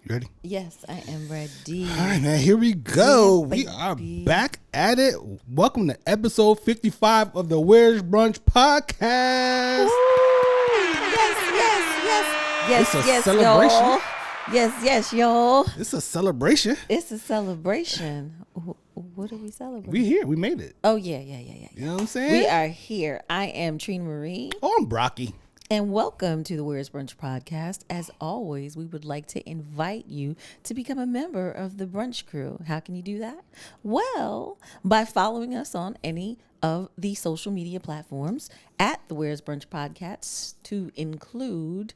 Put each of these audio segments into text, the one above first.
You ready? Yes, I am ready. All right, man. Here we go. We are back at it. Welcome to episode 55 of the Where's Brunch podcast. Yes, It's a celebration. y'all. Yes, y'all. It's a celebration. It's a celebration. What are we celebrating? We here. We made it. Oh, yeah. You know what I'm saying? We are here. I am Trina Marie. Oh, I'm Brocky. And welcome to the Where's Brunch podcast. As always, we would like to invite you to become a member of the Brunch crew. How can you do that? Well, by following us on any of the social media platforms at the Where's Brunch podcast, to include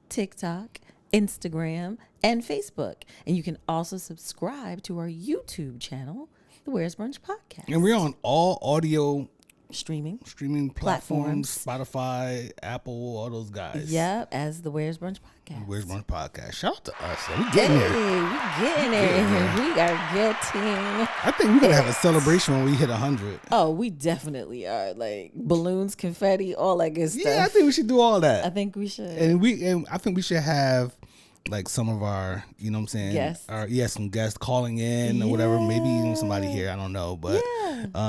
TikTok, Instagram, and Facebook. And you can also subscribe to our YouTube channel, the Where's Brunch podcast. And we're on all audio streaming platforms, Spotify, Apple, all those guys. Yep, as the Where's Brunch podcast. Where's Brunch podcast. Shout out to us. We getting there. We getting it. We are getting. I think we're gonna have a celebration when we hit 100. Oh, we definitely are. Like balloons, confetti, all that good stuff. Yeah, I think we should do all that. I think we should. And I think we should have like some of our, you know what I'm saying? Guests. Some guests calling in or whatever. Maybe even somebody here. I don't know. But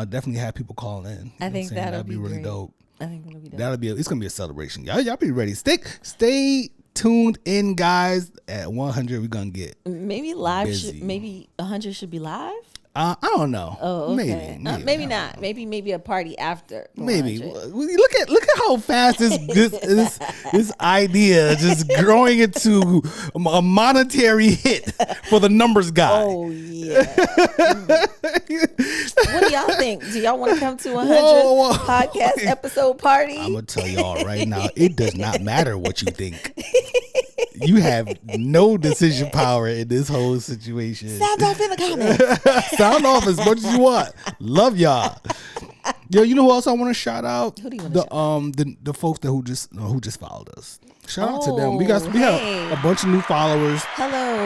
definitely have people calling in. I think that'd be really great. dope. I think that'll be dope. It's gonna be a celebration. Y'all be ready. Stay tuned in, guys. At 100, we're gonna get maybe live. busy. Maybe 100 should be live. I don't know. Oh, okay. Maybe not. Know. Maybe a party after. Maybe 100. look at how fast this idea just growing into a monetary hit for the numbers guy. Oh yeah. What do y'all think? Do y'all want to come to 100 podcast episode party? I'm gonna tell y'all right now, it does not matter what you think. You have no decision power in this whole situation. Sound off in the comments. Sound off as much as you want. Love y'all. Yo, you know who else I want to shout out? Who do you want to shout out? The folks that who just followed us. Shout out to them. We have a bunch of new followers. Hello.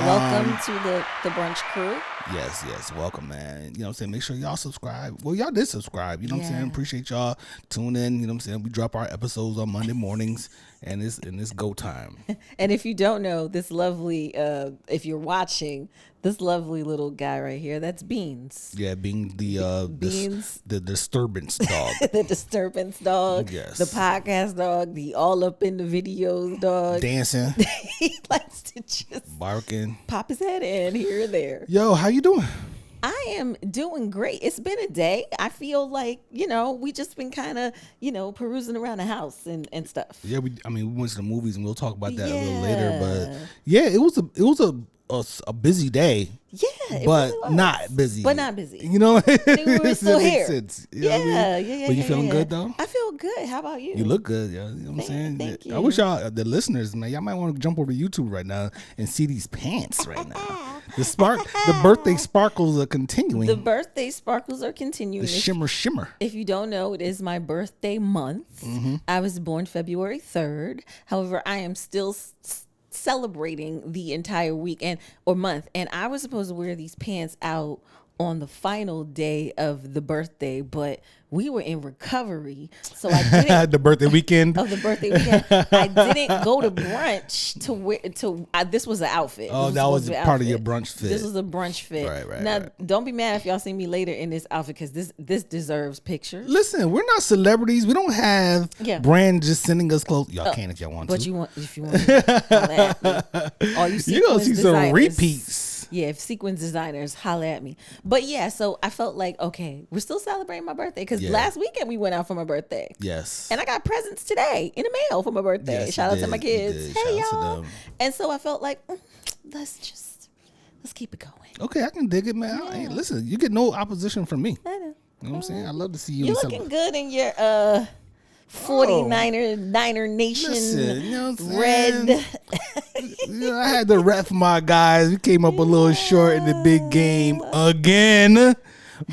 Welcome to the Brunch crew. Yes, welcome, man. You know what I'm saying? Make sure y'all subscribe. Well, y'all did subscribe. You know what I'm saying? Appreciate y'all tuning in. You know what I'm saying? We drop our episodes on Monday mornings, and it's go time. And if you don't know, this lovely, if you're watching, this lovely little guy right here, that's Beans. Yeah, being Beans, the disturbance dog. The disturbance dog. Yes. The podcast dog. The all up in the videos dog. Dancing. He likes to just barking. Pop his head in here or there. Yo, how you doing? I am doing great. It's been a day. I feel like, we just been kind of, perusing around the house and stuff. Yeah, we went to the movies and we'll talk about that a little later. But yeah, it was a busy day. Yeah, but really not busy. But not busy. You know, we were still here. Sense. You know what I mean? But you feeling good though? I feel good. How about you? You look good. Yeah, you know what I'm saying? Thank you. I wish y'all, the listeners, man, y'all might want to jump over to YouTube right now and see these pants right now. The birthday sparkles are continuing. The birthday sparkles are continuing. The shimmer. If you don't know, it is my birthday month. Mm-hmm. I was born February 3rd. However, I am still celebrating the entire week or month, and I was supposed to wear these pants out on the final day of the birthday, but we were in recovery, so I didn't. The birthday weekend. I didn't go to brunch to wear. This was an outfit. Oh, that was part of your brunch fit. This was a brunch fit. Right. Now, don't be mad if y'all see me later in this outfit because this deserves pictures. Listen, we're not celebrities. We don't have brand just sending us clothes. Y'all can if y'all want to. But if you want to. All you you're gonna see some repeats. Yeah, if sequins designers, holler at me. But yeah, so I felt like, okay, we're still celebrating my birthday because last weekend we went out for my birthday. Yes. And I got presents today in the mail for my birthday. Yes, Shout out to my kids. Hey, y'all. And so I felt like, let's keep it going. Okay, I can dig it, man. Yeah. Hey, listen, you get no opposition from me. I know. You know what I'm saying? I love to see you. You're looking good in your 49er Nation. Listen, you know what I'm red. I had to rep for my guys. We came up a little short in the big game again.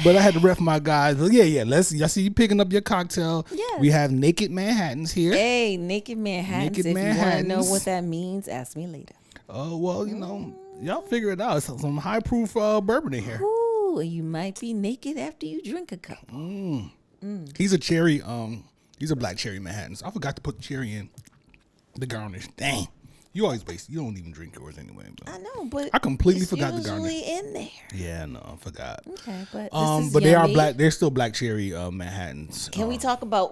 But I had to rep for my guys. But yeah. I see you picking up your cocktail. Yes. We have Naked Manhattans here. Hey, Naked Manhattans. If you want to know what that means, ask me later. Oh, well, y'all figure it out. It's some high proof bourbon in here. Ooh, you might be naked after you drink a couple. He's a cherry. These are black cherry Manhattans. I forgot to put the cherry in the garnish. Dang. You always waste. You don't even drink yours anyway. I know, but I completely forgot the garnish. Usually in there. Yeah, no, I forgot. Okay, but this is but yummy. they are black. They're still black cherry Manhattans. Can we talk about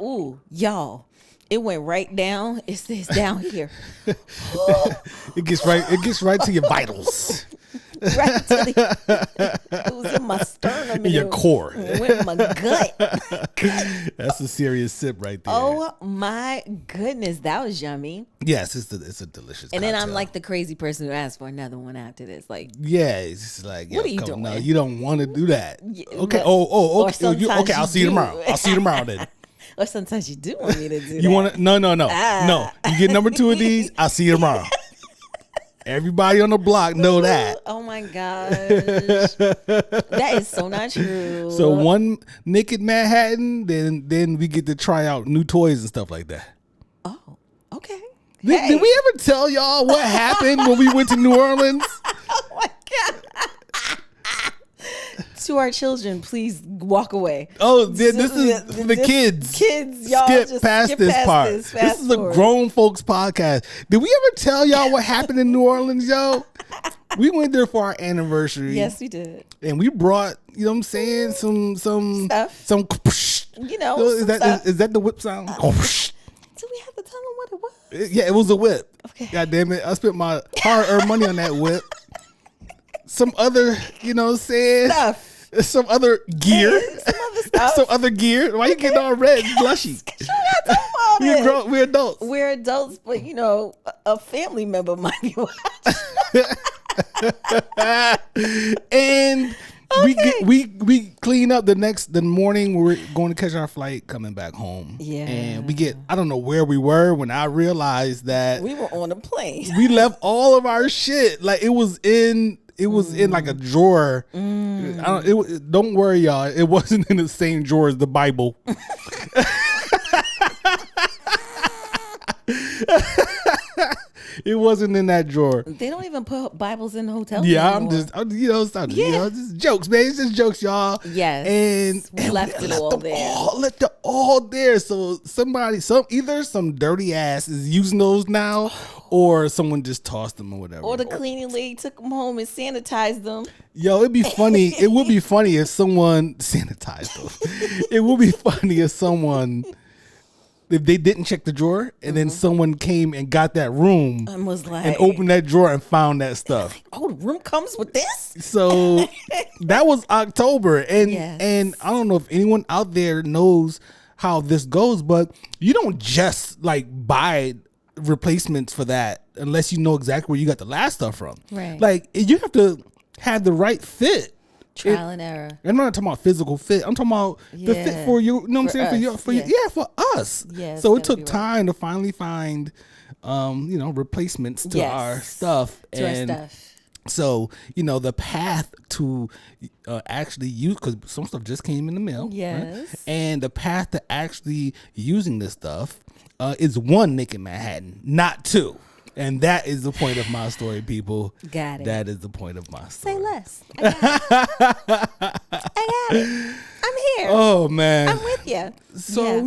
y'all? It went right down. It says down here. It gets right to your vitals. Right to it was in my sternum. In your core. It went in my gut. That's a serious sip right there. Oh my goodness, that was yummy. Yes, it's a delicious And cocktail. then I'm like the crazy person who asked for another one after this. Like, yeah, it's just like, what are you doing? No, you don't want to do that. Yeah, Okay. but- Okay. sometimes Okay. I'll you see you do. tomorrow. I'll see you tomorrow then. Or sometimes you do want me to do that. You want to? No. Ah. No. You get number 2 of these. I'll see you tomorrow. Everybody on the block know that. Oh my gosh. That is so not true. So one naked Manhattan, then we get to try out new toys and stuff like that. Oh, okay. Did we ever tell y'all what happened when we went to New Orleans? Oh my God. To our children, please walk away. Oh, this is for the kids. Kids, y'all skip past this part. This is a grown folks podcast. Did we ever tell y'all what happened in New Orleans, yo? We went there for our anniversary. Yes, we did. And we brought, you know what I'm saying, some Stuff. some. You know, is that the whip sound? Do we have to tell them what it was? Yeah, it was a whip. Okay. God damn it. I spent my hard-earned money on that whip. Some other, you know what I'm saying? Stuff. Some other gear. Some other stuff. Some other gear. Why you getting all red and blushy? We're adults. We're adults, but you know, a family member might be watching. And we clean up the morning. We're going to catch our flight coming back home. Yeah. And I don't know where we were when I realized that We were on a plane. we left all of our shit. Like it was in like a drawer. Don't worry, y'all. It wasn't in the same drawer as the Bible. It wasn't in that drawer. They don't even put Bibles in hotels. Yeah, anymore. just jokes, man. It's just jokes, y'all. Yes. And We left it all there. Left it all there. So either some dirty ass is using those now, or someone just tossed them or whatever. Or the cleaning lady took them home and sanitized them. Yo, it'd be funny. It would be funny if someone sanitized them. It would be funny if they didn't check the drawer and then someone came and got that room And was like, and opened that drawer and found that stuff. oh, the room comes with this? So that was October. And Yes. and I don't know if anyone out there knows how this goes, but you don't just like buy replacements for that unless you know exactly where you got the last stuff from. Right. Like you have to have the right fit. Trial and error. I'm not talking about physical fit. I'm talking about the fit for you. You know what I'm saying? For us, For us. Yes, so it gotta took be right. time to finally find, replacements to our stuff. To and our stuff. so, the path to actually use, because some stuff just came in the mail. Yes. Right? And the path to actually using this stuff is one Naked Manhattan, not two. And that is the point of my story, people. Got it. That is the point of my story. Say less. I got it. I'm here. Oh, man. I'm with you. So,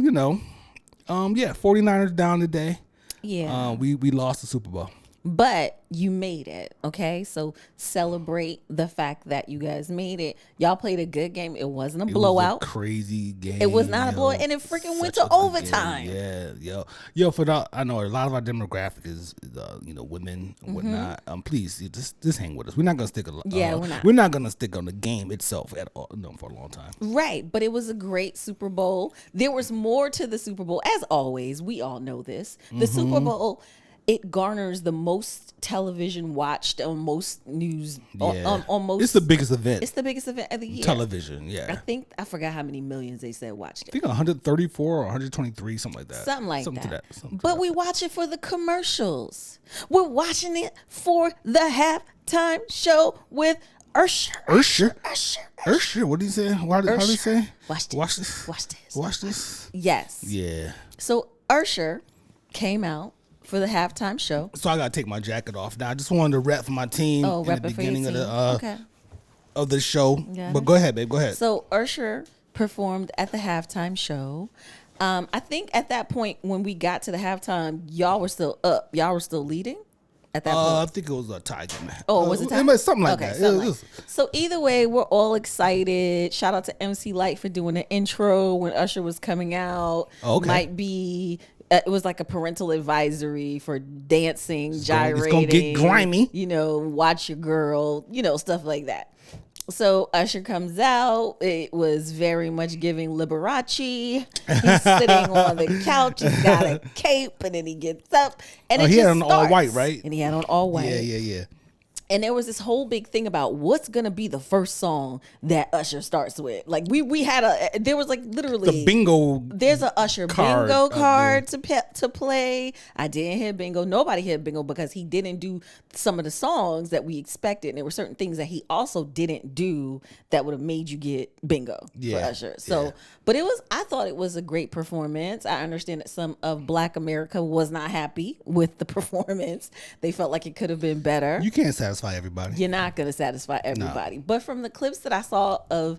49ers down today. Yeah. We lost the Super Bowl. But you made it, okay? So celebrate the fact that you guys made it. Y'all played a good game. It wasn't a blowout. It was a crazy game. It was not a blowout, and it freaking went to overtime. Yeah, yo. I know a lot of our demographic is, women and whatnot. Please, just hang with us. We're not gonna stick. We're not. We're not gonna stick on the game itself at all. No, for a long time. Right, but it was a great Super Bowl. There was more to the Super Bowl, as always. We all know this. The Super Bowl. It garners the most television watched on most news on most. It's the biggest event. It's the biggest event of the year. Television, yeah. I forgot how many millions they said watched it. I think 134 or 123, something like that. Something like something that. To that. But we watch it for the commercials. We're watching it for the halftime show with Usher. What did he say? How did he say? Watch this. Yes. Yeah. So Usher came out for the halftime show. So I gotta take my jacket off now. I just wanted to rep for my team in the beginning of the show. But go ahead, babe. Go ahead. So Usher performed at the halftime show. I think at that point when we got to the halftime, y'all were still up. Y'all were still leading. at that I point? think it was a Tiger Man. Oh, was it Tiger? It was something like Okay, that. something It like was- So either way, we're all excited. Shout out to MC Light for doing the intro when Usher was coming out. Okay. Might be. It was like a parental advisory for dancing, gyrating. It's gonna get grimy. You know, watch your girl. You know, stuff like that. So Usher comes out. It was very much giving Liberace. He's sitting on the couch. He's got a cape, and then he gets up, and it he just had on all starts. white, right? And he had on all white. Yeah. And there was this whole big thing about what's gonna be the first song that Usher starts with. Like we had there was like literally The bingo. There's a Usher card bingo up card to play. I didn't hit bingo. Nobody hit bingo because he didn't do some of the songs that we expected. And there were certain things that he also didn't do that would have made you get bingo for Usher. So, but I thought it was a great performance. I understand that some of Black America was not happy with the performance. They felt like it could have been better. You can't satisfy everybody. You're not going to satisfy everybody. But from the clips that I saw of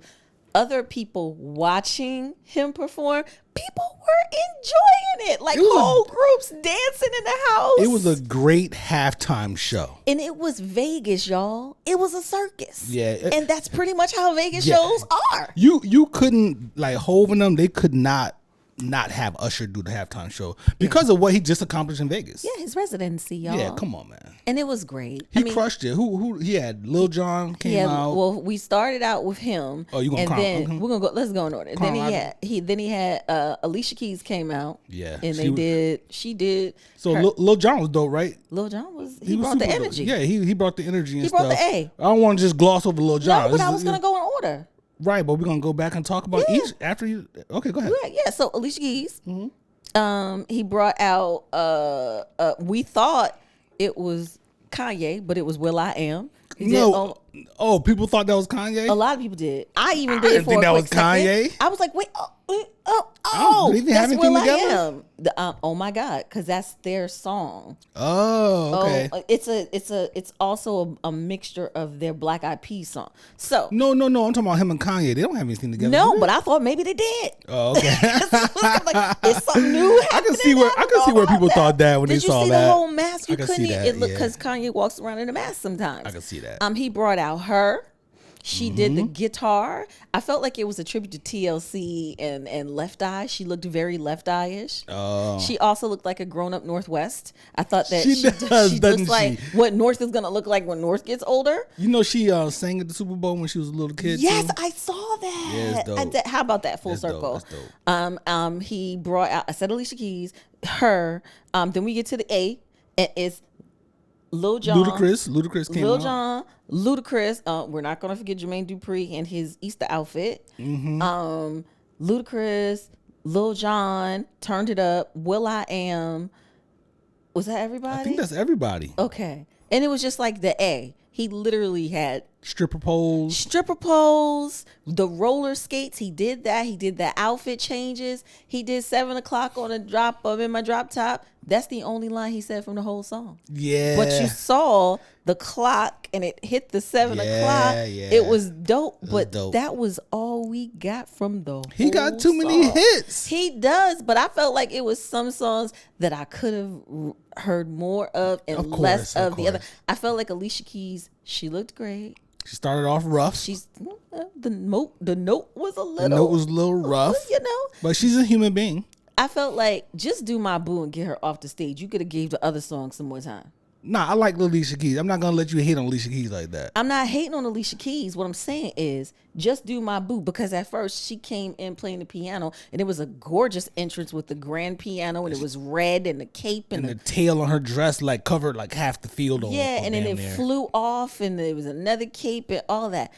other people watching him perform, people were enjoying it. Like whole groups dancing in the house. It was a great halftime show. And it was Vegas, y'all. It was a circus. Yeah. And that's pretty much how Vegas shows are. You couldn't, like, Hov and them, they could not have Usher do the halftime show because of what he just accomplished in Vegas. Yeah, his residency, y'all. Yeah, come on, man. And it was great. He crushed it. Who he had? Lil Jon came out. Well, we started out with him. Oh, you gonna and count? then we're gonna go. Let's go in order. Then he had Alicia Keys came out. Yeah, and she did. So Lil Jon was dope, right? Lil Jon was brought the super energy. dope. Yeah, he brought the energy and He stuff. brought the A. I don't want to just gloss over Lil Jon. No, but I was gonna go in order. Right, but we're gonna go back and talk about each after you. Okay, go ahead. Yeah. So Alicia Keys. He brought out. We thought it was Kanye, but it was Will I Am. People thought that was Kanye. A lot of people did. I even I did didn't for think a that quick was Kanye. second. I was like, wait, Did they have that's anything Will together? I Am. Oh my God, because that's their song. Oh, okay. It's also a mixture of their Black Eyed Peas song. So No. I'm talking about him and Kanye. They don't have anything together. no, do they? but I thought maybe they did. Oh, okay. Like, it's something new. I can see where people thought that when they saw Did you see that. the whole mask? You I can couldn't see that, it look yeah. because Kanye walks around in a mask sometimes. I can see that. He brought out her. She did the guitar. I felt like it was a tribute to TLC and Left Eye. She looked very Left Eye-ish. Oh. She also looked like a grown-up Northwest. I thought that She does, she doesn't looks like she? what North is going to look like when North gets older. You know, she sang at the Super Bowl when she was a little kid. Yes, too? I saw that. Yeah, it's dope. How about that full That's dope, circle? that's dope. He brought out. I said Alicia Keys, her. Then we get to the A, and it's Lil Jon. Ludacris came Lil out. Jon, Ludacris. We're not gonna forget Jermaine Dupri and his Easter outfit. Ludacris, Lil Jon, Turned It Up. Will I Am. Was that everybody? I think that's everybody. Okay. And it was just like the A. He literally had Stripper poles. the roller skates. He did that. He did the outfit changes. He did 7 o'clock on a drop of In My Drop Top. That's the only line he said from the whole song. Yeah. But you saw the clock and it hit the 7 o'clock. Yeah. It was dope. But dope. that was all we got from the He got too many song. hits. He does, but I felt like it was some songs that I could have heard more of and Of course, less of of the other. course. I felt like Alicia Keys, she looked great. She started off rough. She's the note was a little. The note was a little rough. You know, But she's a human being. I felt like just do My Boo and get her off the stage. You could have gave the other song some more time. Nah, I like Alicia Keys. I'm not gonna let you hate on Alicia Keys like that. I'm not hating on Alicia Keys. What I'm saying is just do My Boo, because at first she came in playing the piano and it was a gorgeous entrance with the grand piano and it was red and the cape and The tail on her dress like covered like half the field. and then it flew off and there was another cape and all that.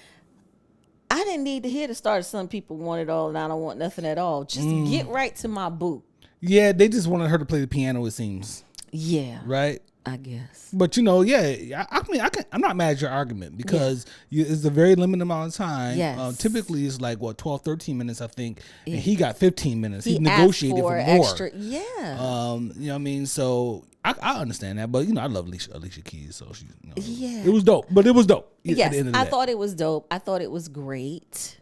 I didn't need to hear the start of Some People Want It All and I Don't Want Nothing at All. Just get right to My Boo. Yeah, they just wanted her to play the piano, it seems. Yeah. Right? I guess. But you know, I'm not mad at your argument because it's a very limited amount of time. Yes. Typically it's like 12, 13 minutes, I think. And he got 15 minutes. He Asked negotiated for more. extra. Yeah. You know what I mean? So I understand that, but you know, I love Alicia Keys, so she. Yeah. It was dope, but it was dope. Yes, at the end of I that. thought it was dope. I thought it was great.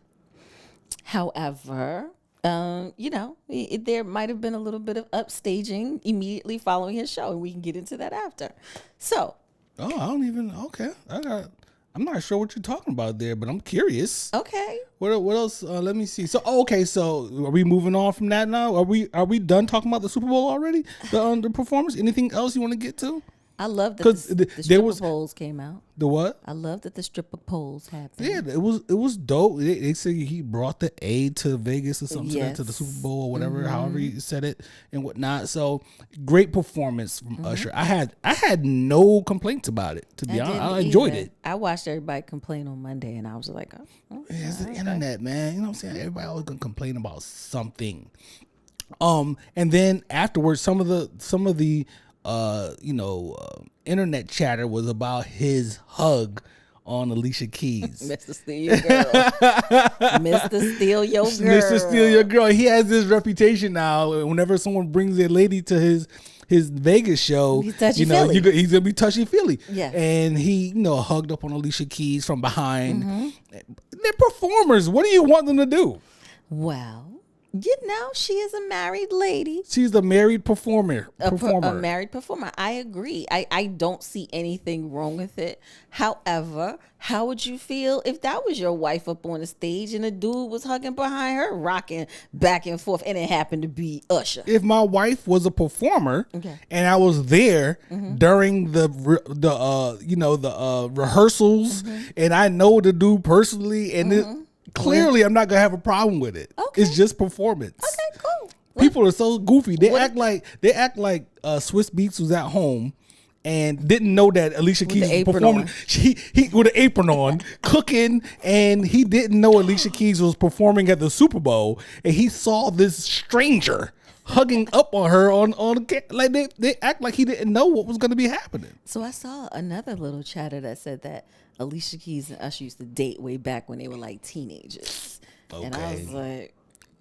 However, there might have been a little bit of upstaging immediately following his show, and we can get into that after. So Oh, I don't even. Okay, I'm not sure what you're talking about there, but I'm curious. Okay. What else? Let me see. So, okay. So, are we moving on from that now? Are we done talking about the Super Bowl already? The performance. Anything else you want to get to? I love that the stripper poles came out. The what? I love that the stripper poles happened. Yeah, it was dope. They said he brought the A to Vegas or something Yes. to the Super Bowl or whatever, however he said it and whatnot. So great performance from Usher. I had no complaints about it, to be honest. I enjoyed it. I watched everybody complain on Monday, and I was like, oh Yeah, it's the internet, man. You know what I'm saying? Everybody always gonna complain about something. And then afterwards, some of the internet chatter was about his hug on Alicia Keys. Mr. Steal Your Girl. Mr. Steal Your Girl. Mr. Steal Your Girl. He has this reputation now. Whenever someone brings a lady to his Vegas show, he's touchy-feely. He's gonna be touchy-feely. Yeah. And he, hugged up on Alicia Keys from behind. They're performers. What do you want them to do? Well, she is a married lady. She's a married performer. A married performer. I agree. I don't see anything wrong with it. However, how would you feel if that was your wife up on the stage and a dude was hugging behind her, rocking back and forth, and it happened to be Usher? If my wife was a performer and I was there during the rehearsals and I know the dude personally and clearly, I'm not gonna have a problem with it. Okay. It's just performance. Okay, cool. People are so goofy. They act like Swiss Beats was at home and didn't know that Alicia Keys was performing. He with an apron on, cooking, and he didn't know Alicia Keys was performing at the Super Bowl. And he saw this stranger hugging up on her on like they act like he didn't know what was going to be happening. So I saw another little chatter that said that Alicia Keys and Usher used to date way back when they were like teenagers. Okay. And I was like,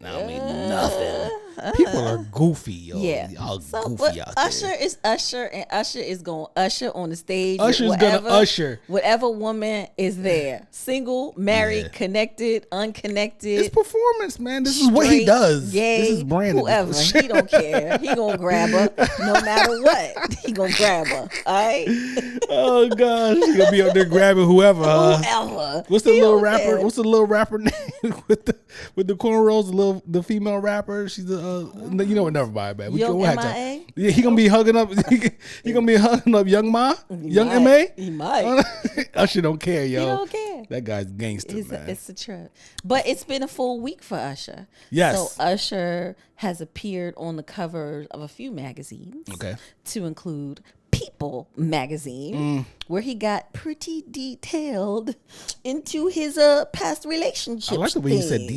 I mean, nothing. People are goofy, yo. Yeah. Y'all goofy out Usher there. is Usher, and Usher is going Usher on the stage. Usher's gonna Usher. Whatever woman is there. Single, married, connected, unconnected. It's performance, man. This is what he does. Yay, this is branded. Whoever. He don't care. He gonna grab her no matter what. He gonna grab her. All right? Oh, gosh. He gonna be out there grabbing whoever. Whoever. What's the little rapper? Care. What's the little rapper name with the cornrows? The female rapper. She's never mind, man. Young M.I.A.? Yeah, he gonna be hugging up. He gonna be hugging up Young Ma, Young M.A. He might. Usher don't care, yo. He don't care. That guy's gangster, man. It's a trip. But it's been a full week for Usher. Yes. So Usher has appeared on the covers of a few magazines. Okay. To include People magazine, where he got pretty detailed into his past relationships. I like the way you said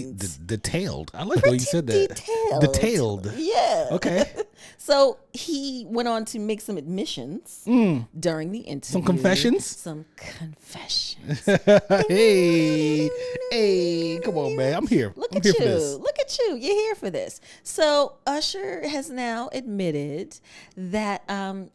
detailed. I like the way you said that. Detailed. Yeah. Okay. So he went on to make some admissions during the interview. Some confessions? Some confessions. Hey, come on, man. I'm here. Look I'm at here you. for this. Look at you. You're here for this. So Usher has now admitted that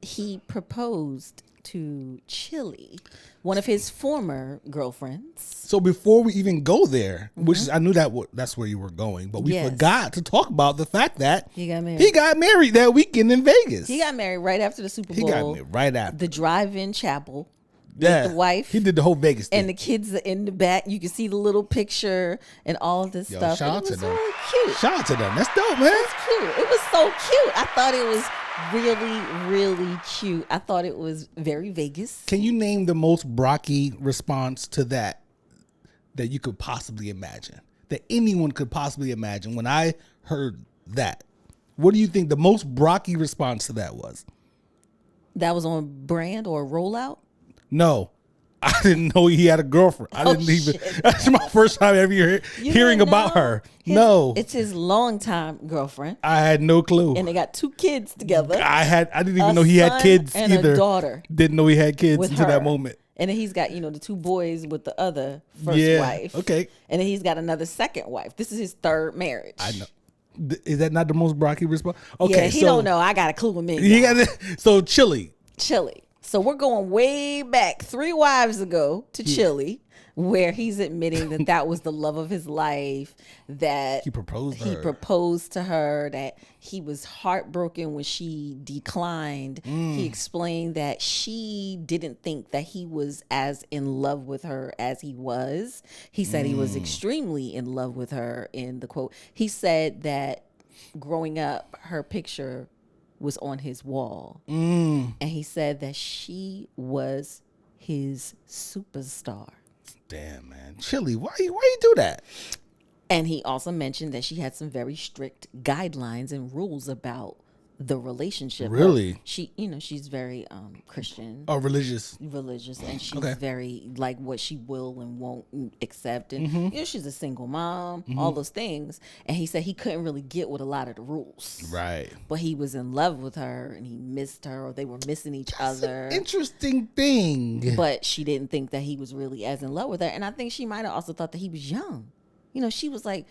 he proposed to Chili, one of his former girlfriends. So before we even go there, which is, I knew that's where you were going, but we forgot to talk about the fact that he got married. He got married that weekend in Vegas. He got married right after the Super Bowl. He got married right after the drive-in chapel. Yeah, with the wife. He did the whole Vegas thing. And the kids are in the back. You can see the little picture and all of this stuff. Shout out to them. Really cute. Shout out to them. That's dope, man. That's cute. It was so cute. I thought it was really, really cute. I thought it was very Vegas. Can you name the most Brocky response to that you could possibly imagine? That anyone could possibly imagine? When I heard that, what do you think the most Brocky response to that was? That was on brand or rollout? No. I didn't know he had a girlfriend. I didn't even. That's my first time ever hearing about her. No, it's his longtime girlfriend. I had no clue. And they got 2 kids together. I didn't even know he had kids and either. A daughter. Didn't know he had kids until that moment. And then he's got the 2 boys with the other first wife. Okay. And then he's got another second wife. This is his 3rd marriage. I know. Is that not the most Brocky response? Okay, yeah, he don't know. I got to clue him in. So Chili. So we're going way back 3 wives ago to Chili, where he's admitting that was the love of his life, that he proposed to her, that he was heartbroken when she declined. He explained that she didn't think that he was as in love with her as he was. He said he was extremely in love with her. In the quote, he said that growing up, her picture was on his wall. And he said that she was his superstar. Damn, man. Chili, why you do that? And he also mentioned that she had some very strict guidelines and rules about the relationship. Really? She's very Christian. Oh, religious, and she's very like what she will and won't accept, and she's a single mom, all those things. And he said he couldn't really get with a lot of the rules, right? But he was in love with her, and he missed her, or they were missing each other. An interesting thing. But she didn't think that he was really as in love with her, and I think she might have also thought that he was young. She was like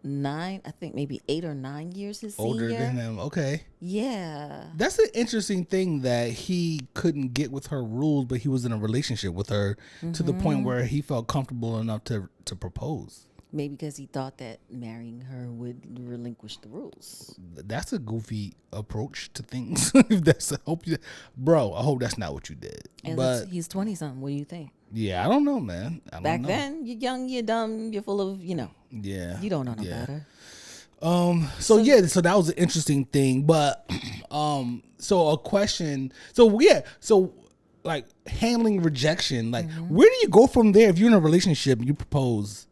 9, I think maybe 8 or 9 years his older senior. than him. Okay. Yeah. That's an interesting thing that he couldn't get with her rules, but he was in a relationship with her to the point where he felt comfortable enough to propose. Maybe because he thought that marrying her would relinquish the rules. That's a goofy approach to things. Bro, I hope that's not what you did. And but he's 20-something. What do you think? Yeah, I don't know, man. Back then, you're young, you're dumb, you're full of, Yeah. You don't know no better. So that was an interesting thing. But so a question. So like handling rejection, like where do you go from there if you're in a relationship and you propose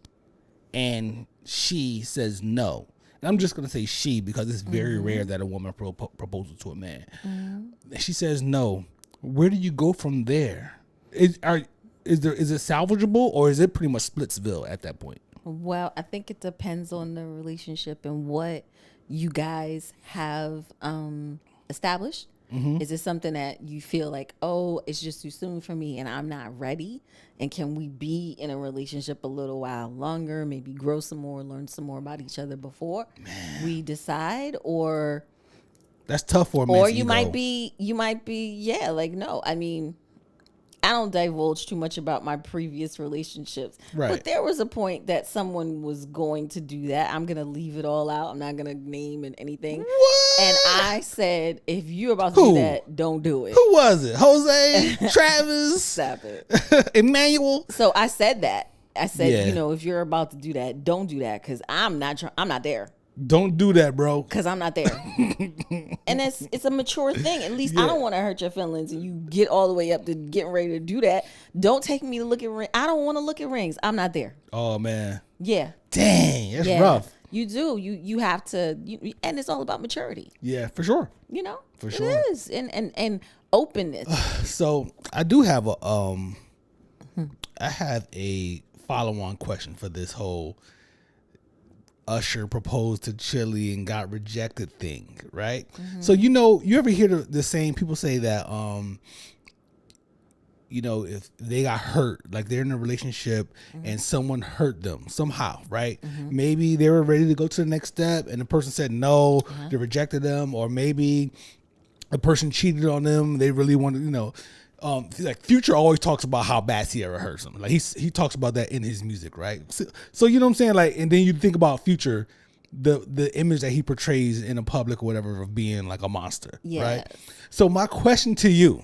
and she says no? And I'm just gonna say she because it's very rare that a woman proposes to a man. She says no. Where do you go from there? Is it salvageable or is it pretty much Splitsville at that point? Well, I think it depends on the relationship and what you guys have established. Is it something that you feel like, oh, it's just too soon for me and I'm not ready? And can we be in a relationship a little while longer, maybe grow some more, learn some more about each other before we decide? Or that's tough for a man's ego. Or you might be, like, no, I mean, I don't divulge too much about my previous relationships. Right. But there was a point that someone was going to do that. I'm going to leave it all out. I'm not going to name anything. What? And I said, if you're about to do that, don't do it. Who was it? Jose? Travis? Stop it. Emmanuel? So I said that. I said, if you're about to do that, don't do that because I'm not there. Don't do that, bro. Because I'm not there. And it's a mature thing. At least I don't want to hurt your feelings and you get all the way up to getting ready to do that. Don't take me to look at rings. I don't want to look at rings. I'm not there. Oh, man. Yeah. Dang, that's rough. You do. You have to. And it's all about maturity. Yeah, for sure. For sure. It is. And openness. So I do have I have a follow-on question for this whole Usher proposed to Chili and got rejected thing, right? So you ever hear the saying, people say that if they got hurt, like they're in a relationship and someone hurt them somehow, right? Maybe they were ready to go to the next step and the person said no, they rejected them, or maybe a person cheated on them, they really wanted, like Future always talks about how bad Sierra hurts him. Like he talks about that in his music, right? So you know what I'm saying? Like, and then you think about Future, the image that he portrays in the public or whatever of being like a monster, right? So my question to you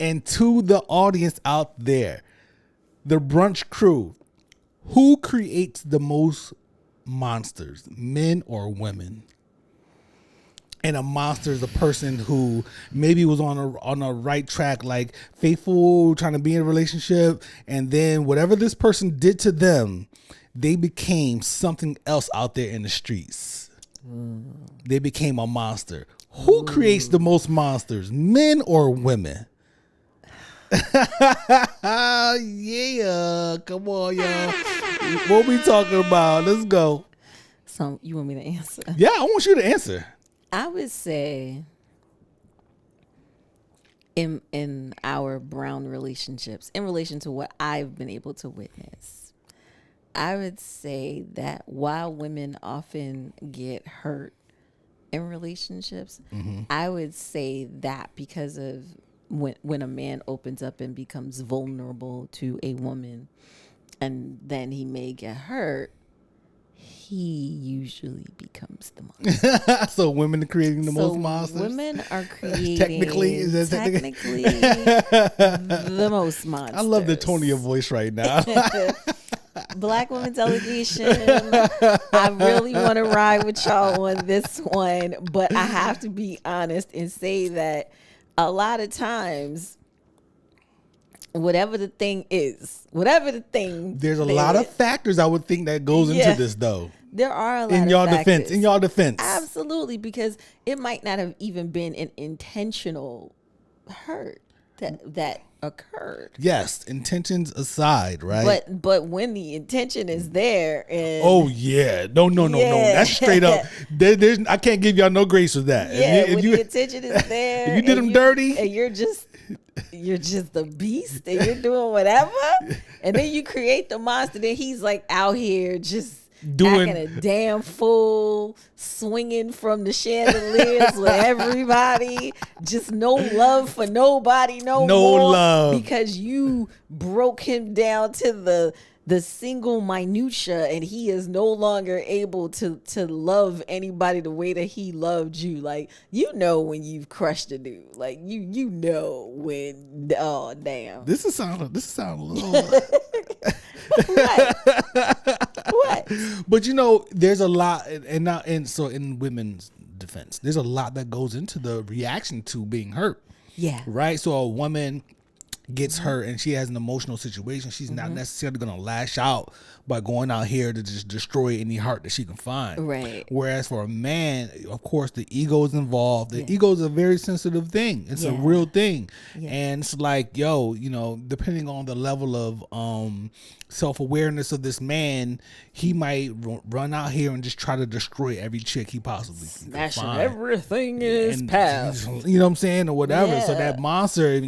and to the audience out there, the Brunch crew, who creates the most monsters, men or women? And a monster is a person who maybe was on a right track, like faithful, trying to be in a relationship, and then whatever this person did to them, they became something else out there in the streets. They became a monster. Who creates the most monsters, men or women? Yeah, come on, y'all. What we talking about? Let's go. So you want me to answer? Yeah, I want you to answer. I would say in our brown relationships, in relation to what I've been able to witness, I would say that while women often get hurt in relationships, I would say that because of when a man opens up and becomes vulnerable to a woman, and then he may get hurt, he usually becomes the monster. So women are creating the most monsters? Women are creating technically the most monsters. I love the tone of your voice right now. Black women's delegation. I really want to ride with y'all on this one, but I have to be honest and say that a lot of times, whatever the thing, there's a lot of factors I would think that goes into this, though. There are a lot in y'all defense. Absolutely, because it might not have even been an intentional hurt that occurred. Yes, intentions aside, right? But when the intention is there, and no, that's straight up. I can't give y'all no grace with that. Yeah, when the intention is there, if you did them dirty, and you're just the beast, and you're doing whatever, and then you create the monster. Then he's like out here just acting a damn fool, swinging from the chandeliers with everybody, just no love for nobody, no more, love, because you broke him down to the single minutia, and he is no longer able to love anybody the way that he loved you. Like, when you've crushed a dude, like when, oh damn, this is sound a little what? But there's a lot, so in women's defense, there's a lot that goes into the reaction to being hurt. Yeah. Right. So a woman gets hurt and she has an emotional situation. She's not necessarily going to lash out by going out here to just destroy any heart that she can find. Right. Whereas for a man, of course, the ego is involved. The ego is a very sensitive thing. It's a real thing. Yeah. And it's like, depending on the level of self-awareness of this man, he might run out here and just try to destroy every chick he possibly can find. Smashing everything in his path. You know what I'm saying? Or whatever. Yeah. So that monster, I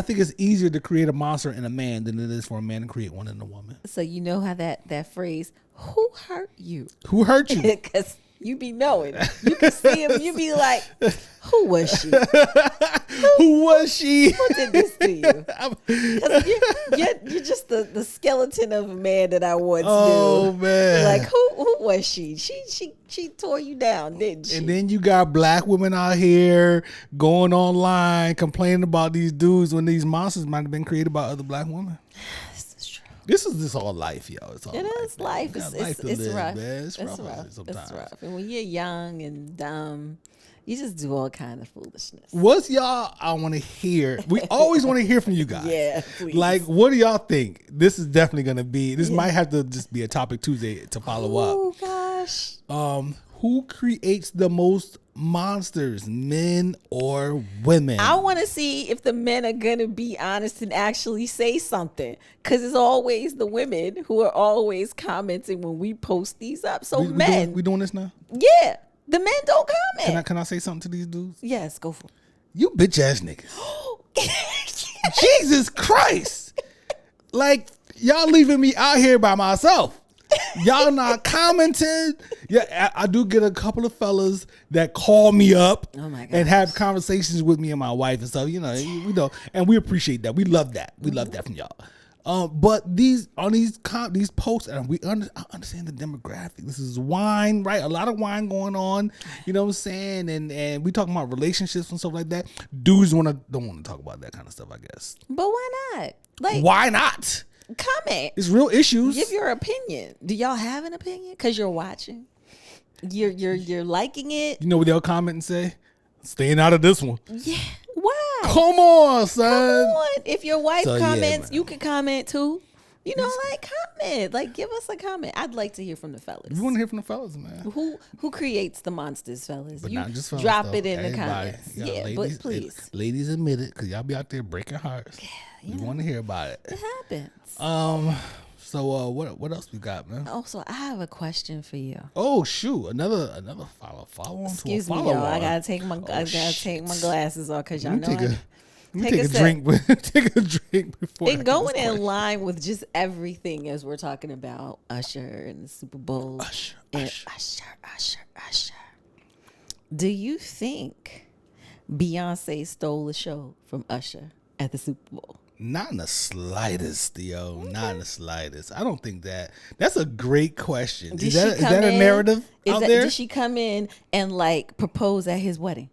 think it's easier to create a monster in a man than it is for a man to create one in a woman. So how that phrase, who hurt you? Who hurt you? Because you be knowing. You can see him. You be like, who was she? Who was she? Who did this to you? You're just the skeleton of a man that I once knew. Oh, man. Like, who was she? She tore you down, didn't she? And then you got black women out here going online complaining about these dudes when these monsters might have been created by other black women. This is all life, yo. It's life. It's rough. Man. It's rough. And when you're young and dumb, you just do all kind of foolishness. What's y'all? I want to hear. We always want to hear from you guys. Yeah, please. Like, what do y'all think? This is definitely going to be. This might have to just be a topic Tuesday to follow up. Oh gosh. Who creates the most monsters, men or women? I want to see if the men are going to be honest and actually say something, because it's always the women who are always commenting when we post these up. So we doing this now? Yeah. The men don't comment. Can I say something to these dudes? Yes, go for it. You bitch ass niggas. Jesus Christ. Like, y'all leaving me out here by myself. Y'all not commenting. Yeah, I do get a couple of fellas that call me up and have conversations with me and my wife and stuff. And we appreciate that. We love that. We love that from y'all. But these posts, and I understand the demographic. This is wine, right? A lot of wine going on. You know what I'm saying? And we talking about relationships and stuff like that. Dudes don't want to talk about that kind of stuff, I guess. But why not? Like, why not? Comment. It's real issues. Give your opinion. Do y'all have an opinion? Because you're watching. You're liking it. You know what they'll comment and say? Staying out of this one. Yeah. Why? Come on, son. Come on. If your wife comments, you can comment too. Comment. Like, give us a comment. I'd like to hear from the fellas. We want to hear from the fellas, man. Who creates the monsters, fellas? But not just fellas, drop it in the comments. Ladies, but please. Ladies, admit it, because y'all be out there breaking hearts. Yeah, we want to hear about it. It happens. So what else we got, man? Oh, so I have a question for you. Oh shoot, another follow on. Excuse to a me, follow y'all. on. I gotta take my glasses off, because y'all know. Take a drink. Take a drink before. And going in line with just everything as we're talking about Usher and the Super Bowl. Usher. Do you think Beyonce stole the show from Usher at the Super Bowl? Not in the slightest, yo. Okay. Not in the slightest. I don't think that. That's a great question. Is that a narrative out there? Did she come in and like propose at his wedding?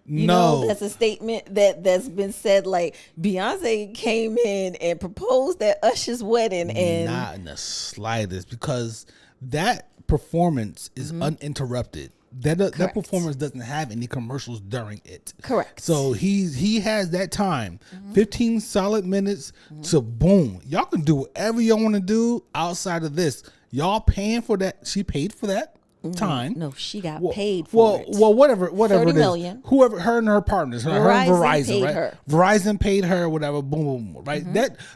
You know, that's a statement that's been said. Like Beyonce came in and proposed at Usher's wedding, and not in the slightest, because that performance is uninterrupted. That performance doesn't have any commercials during it. Correct. So he has that time, 15 solid minutes to boom. Y'all can do whatever y'all want to do outside of this. Y'all paying for that. She paid for that time. No, she got paid for it. Well, whatever 30 it is. Million. Whoever, her and her partners, Verizon paid right? her. Verizon paid her, whatever, boom, boom, right?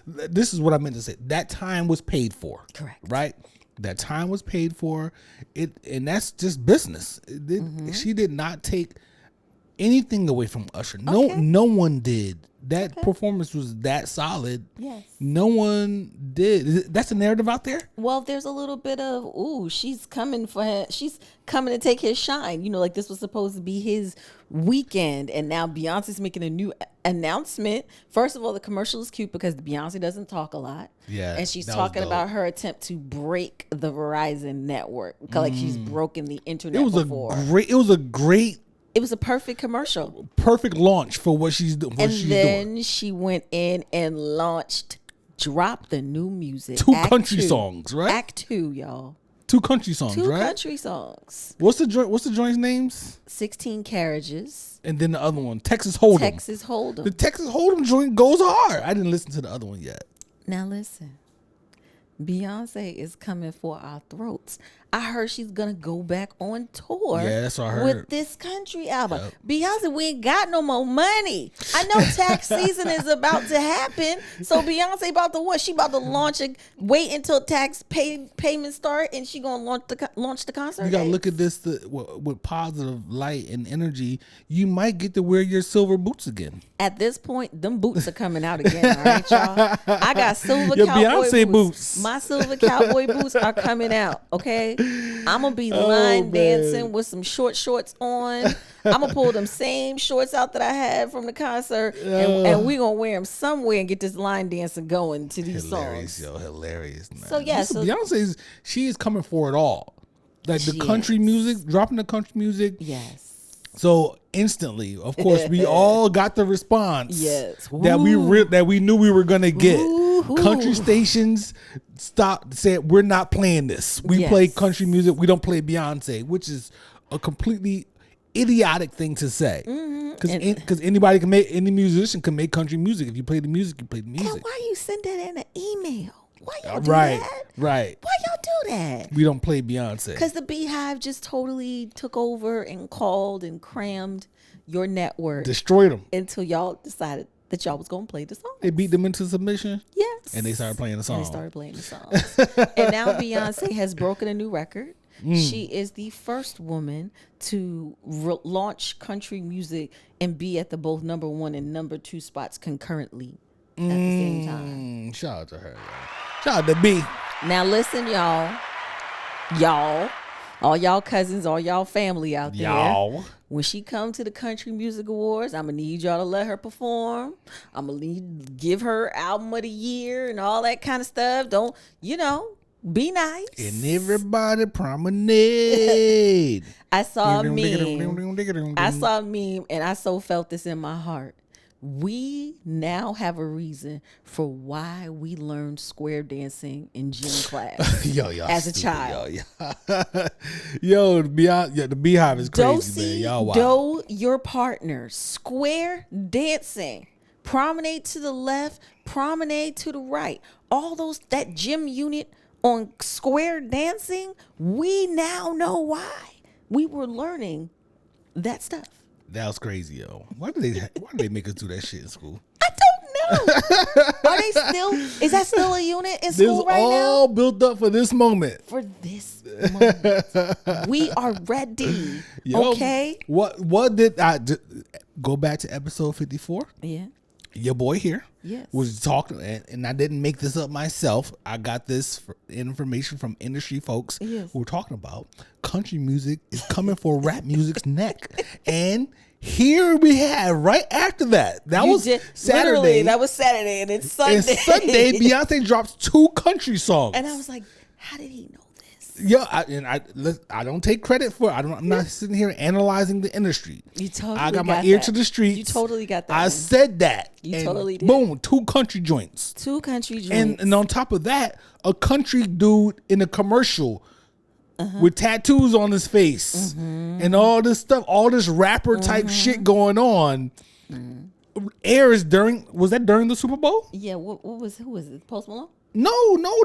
This is what I meant to say. That time was paid for. Correct. Right? That time was paid for. And that's just business. She did not take anything away from Usher. No one did. That performance was that solid. Yes. No one did. That's a narrative out there? Well, there's a little bit of, she's coming for him. She's coming to take his shine. You know, like this was supposed to be his weekend. And now Beyonce's making a new announcement. First of all, the commercial is cute because Beyonce doesn't talk a lot. Yeah. And she's talking about her attempt to break the Verizon network. Like she's broken the internet before. It was a great. It was a perfect commercial. Perfect launch for what she's doing. And then she went in and dropped the new music. Two country songs, right? Act 2, y'all. Two country songs, right? Two country songs. What's the joint's names? 16 Carriages. And then the other one, Texas Hold'em. Texas Hold'em. The Texas Hold'em joint goes hard. I didn't listen to the other one yet. Now listen. Beyonce is coming for our throats. I heard she's gonna go back on tour. Yeah, that's what I heard. With this country album. Yep. Beyonce, we ain't got no more money. I know tax season is about to happen. So Beyonce about to what? She about to wait until tax payments start, and she gonna launch the concert. You gotta look at this with positive light and energy. You might get to wear your silver boots again. At this point, them boots are coming out again, all right, y'all? I got silver your cowboy Beyonce boots. My silver cowboy boots are coming out, okay? I'm gonna be line dancing with some short shorts on. I'm gonna pull them same shorts out that I had from the concert, and we gonna wear them somewhere and get this line dancing going to these songs. Hilarious, man. So yeah, Beyonce is coming for it all. Like the country music, dropping the country music. Yes. So instantly, of course, we all got the response. Yes. That we knew we were gonna get. Country stations said we're not playing this. We play country music. We don't play Beyonce, which is a completely idiotic thing to say. Because any musician can make country music. If you play the music, you play the music. And why you send that in an email? Why y'all do that? Right. Why y'all do that? We don't play Beyonce. Because the Beehive just totally took over and called and crammed your network. Destroyed them. Until y'all decided that y'all was going to play the song. They beat them into submission? Yes. And they started playing the song. And now Beyonce has broken a new record. She is the first woman to launch country music and be at the both number 1 and number 2 spots concurrently at the same time. Shout out to her, y'all. Shout out to B. Now listen, y'all, all y'all cousins, all y'all family out there. When she come to the Country Music Awards, I'm gonna need y'all to let her perform. I'm gonna give her album of the year and all that kind of stuff. Don't, be nice. And everybody promenade. I saw a meme. And I so felt this in my heart. We now have a reason for why we learned square dancing in gym class as a child. The Beehive is crazy, man. Y'all wild. Do your partner. Square dancing. Promenade to the left, promenade to the right. All that gym unit on square dancing, we now know why. We were learning that stuff. That was crazy, yo. Why did they make us do that shit in school? I don't know. Are they still? Is that still a unit in school right now? This all built up for this moment. For this moment, we are ready. Okay. What did I go back to episode 54? Yeah. Your boy here was talking, and I didn't make this up myself. I got this information from industry folks who were talking about country music is coming for rap music's neck. And Here we had right after that. That was Saturday. Literally, that was Saturday, and it's Sunday. And Sunday, Beyonce drops 2 country songs. And I was like, how did he know this? Yeah, I don't take credit for it. I'm not sitting here analyzing the industry. You totally I got my ear to the streets. You totally got that. I said that. You totally did. Boom, 2 country joints. 2 country joints. And on top of that, a country dude in a commercial with tattoos on his face and all this stuff, all this rapper type shit going on. Airs was that during the Super Bowl? Yeah, who was it? Post Malone? No,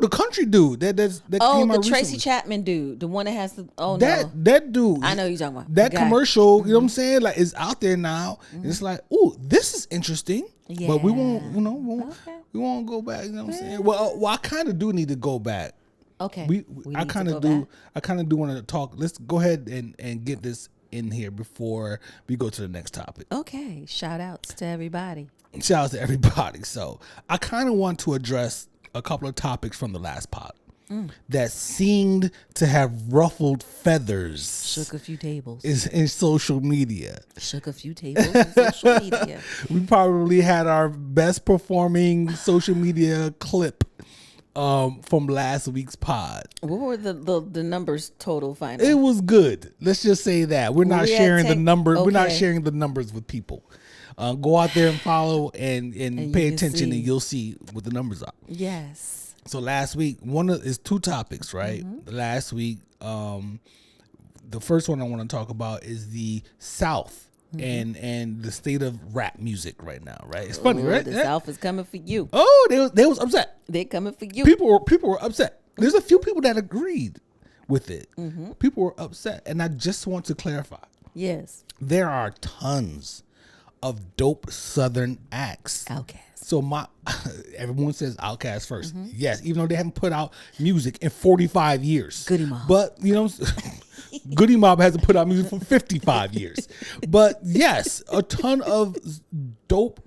the country dude that came out Tracy recently. Chapman dude, the one that has the that dude. I know you're talking about that commercial. You know what I'm saying? Like, is out there now. And it's like, ooh, this is interesting. Yeah. But we won't, we won't go back. You know what I'm saying? Well, I kind of do need to go back. Okay. I kind of do. I kind of do want to talk. Let's go ahead and get this in here before we go to the next topic. Okay. Shout outs to everybody. Shout out to everybody. So I kind of want to address a couple of topics from the last pod that seemed to have ruffled feathers. Shook a few tables. In social media. Shook a few tables in social media. We probably had our best performing social media clip from last week's pod. What were the numbers total final? It was good. Let's just say that. We're not sharing the numbers. Okay. We're not sharing the numbers with people. Go out there and follow and pay attention, and you'll see what the numbers are. Yes. So last week, is 2 topics, right? Last week, the first one I want to talk about is the South and the state of rap music right now, right? It's funny, right? The South is coming for you. Oh, they was upset. They're coming for you. People were upset. There's a few people that agreed with it. People were upset, and I just want to clarify. Yes. There are tons of dope Southern acts. Outkast. So everyone says Outkast first. Yes, even though they haven't put out music in 45 years. Goody Mob. But, Goody Mob hasn't put out music for 55 years. But yes, a ton of dope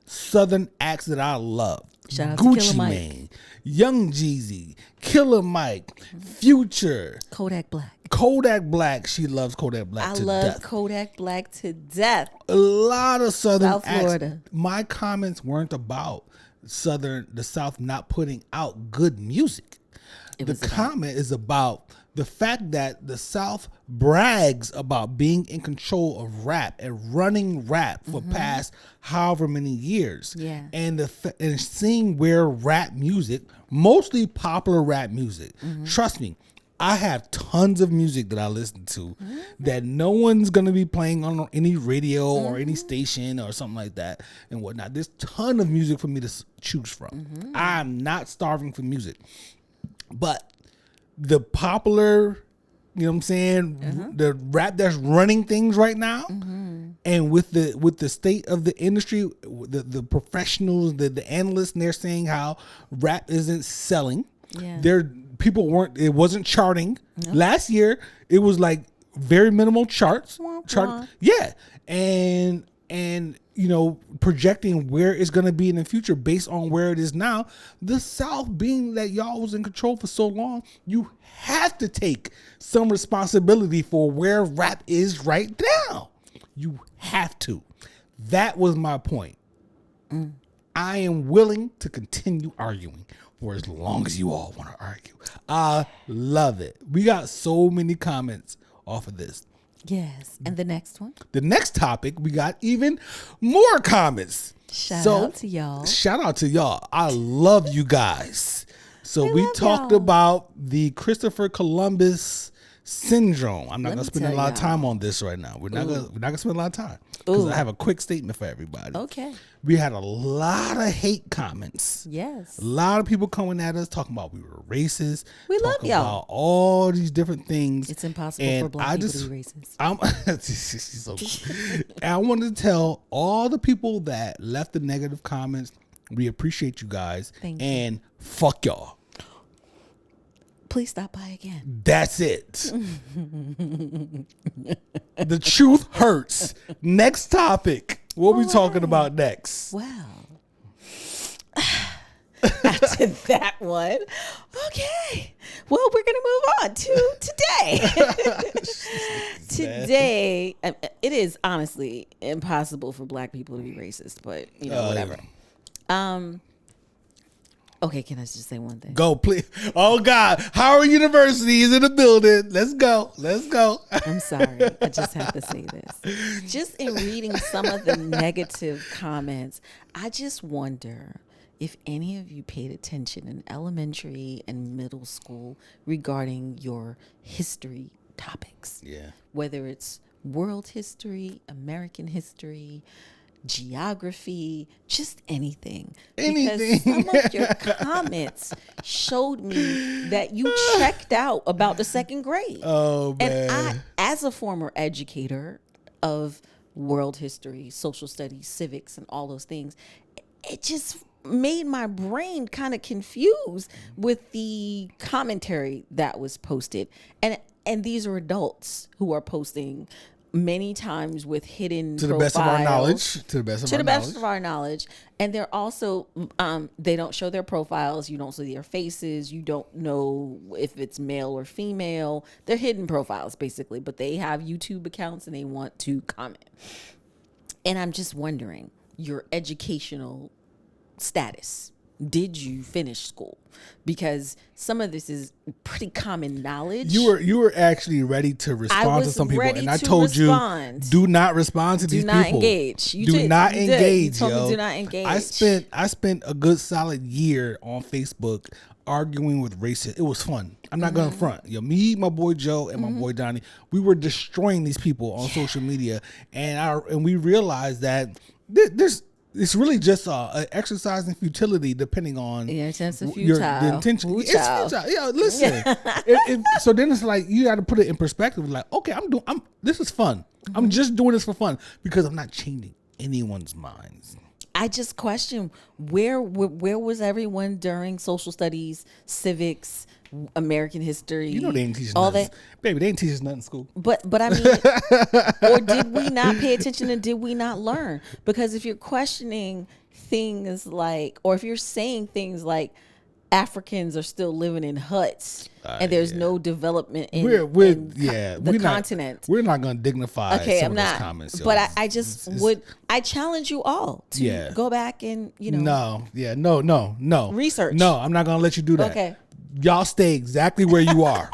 Southern acts that I love. Shout out to Gucci Killer Mike. Mane, Young Jeezy, Killer Mike, Future. Kodak Black. She loves Kodak Black to death. I love Kodak Black to death. A lot of Southern South acts. Florida. My comments weren't about the South not putting out good music. The comment is about the fact that the South brags about being in control of rap and running rap for past however many years. Yeah. And seeing where rap music, mostly popular rap music, trust me, I have tons of music that I listen to that no one's going to be playing on any radio or any station or something like that and whatnot. There's a ton of music for me to choose from. I'm not starving for music. But the popular, you know what I'm saying, the rap that's running things right now, and with the state of the industry, the professionals, the analysts, and they're saying how rap isn't selling. Yeah. It wasn't charting. Last year, it was like very minimal charts. Yeah. And projecting where it's going to be in the future based on where it is now. The South, being that y'all was in control for so long, you have to take some responsibility for where rap is right now. You have to. That was my point. I am willing to continue arguing for as long as you all want to argue. I love it. We got so many comments off of this. Yes. And the next one? The next topic, we got even more comments. Shout out to y'all. Shout out to y'all. I love you guys. So we talked about the Christopher Columbus syndrome. I'm not going to spend a lot of time on this right now. We're not going to spend a lot of time because I have a quick statement for everybody. Okay. We had a lot of hate comments. Yes. A lot of people coming at us talking about we were racist. We love y'all. About all these different things. It's impossible for black people to be racist. I wanted to tell all the people that left the negative comments, we appreciate you guys. Thank you. And fuck y'all. Please stop by again. That's it. The truth hurts. Next topic. What are we talking about next? Well, after that one, okay. Well, we're going to move on to today. Today, it is honestly impossible for Black people to be racist, but whatever. Okay, can I just say one thing? Go, please. Oh, God. Howard University is in the building. Let's go. I'm sorry. I just have to say this. Just in reading some of the negative comments, I just wonder if any of you paid attention in elementary and middle school regarding your history topics. Yeah. Whether it's world history, American history, geography, just anything. Because some of your comments showed me that you checked out about the second grade. Oh, man. And I, as a former educator of world history, social studies, civics, and all those things, it just made my brain kind of confused with the commentary that was posted. And these are adults who are posting many times with hidden to the profiles, best of our knowledge. To the best of our knowledge. And they're also, they don't show their profiles. You don't see their faces. You don't know if it's male or female. They're hidden profiles, basically. But they have YouTube accounts and they want to comment. And I'm just wondering, your educational status. Did you finish school? Because some of this is pretty common knowledge. You were actually ready to respond to some people, and I told you, do not respond to these people. Do not engage. Do not engage, yo. Do not engage. I spent a good solid year on Facebook arguing with racists. It was fun. I'm not gonna front. Me, my boy Joe, and my boy Donnie, we were destroying these people on social media, and we realized that it's really just an exercise in futility, depending on the intention. It's futile. Yeah, listen. So then it's like you got to put it in perspective. Like, okay, this is fun. I'm just doing this for fun because I'm not changing anyone's minds. I just question where was everyone during social studies, civics, American history? They ain't teach all that. Baby, they ain't teach us nothing in school. But I mean, or did we not pay attention and did we not learn? Because if you're questioning things like, or if you're saying things like Africans are still living in huts and there's no development in the continent. We're not going to dignify some of those comments. But I challenge you all to go back and, No. Research. No, I'm not going to let you do that. Okay. Y'all stay exactly where you are.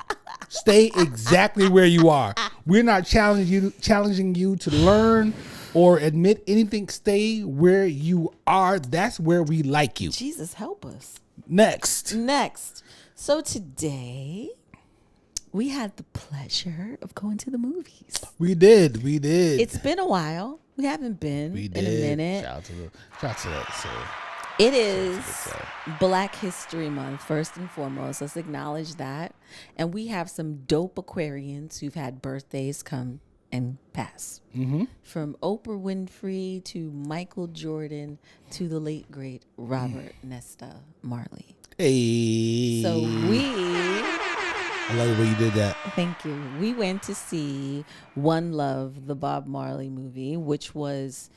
Stay exactly where you are. We're not challenging you to learn or admit anything. Stay where you are. That's where we like you. Jesus, help us. Next. So today, we had the pleasure of going to the movies. We did. It's been a while. We haven't been in a minute. Shout out to that. So. It is Black History Month, first and foremost. Let's acknowledge that. And we have some dope Aquarians who've had birthdays come and pass. Mm-hmm. From Oprah Winfrey to Michael Jordan to the late, great Robert Nesta Marley. Hey. So I love the way you did that. Thank you. We went to see One Love, the Bob Marley movie, which was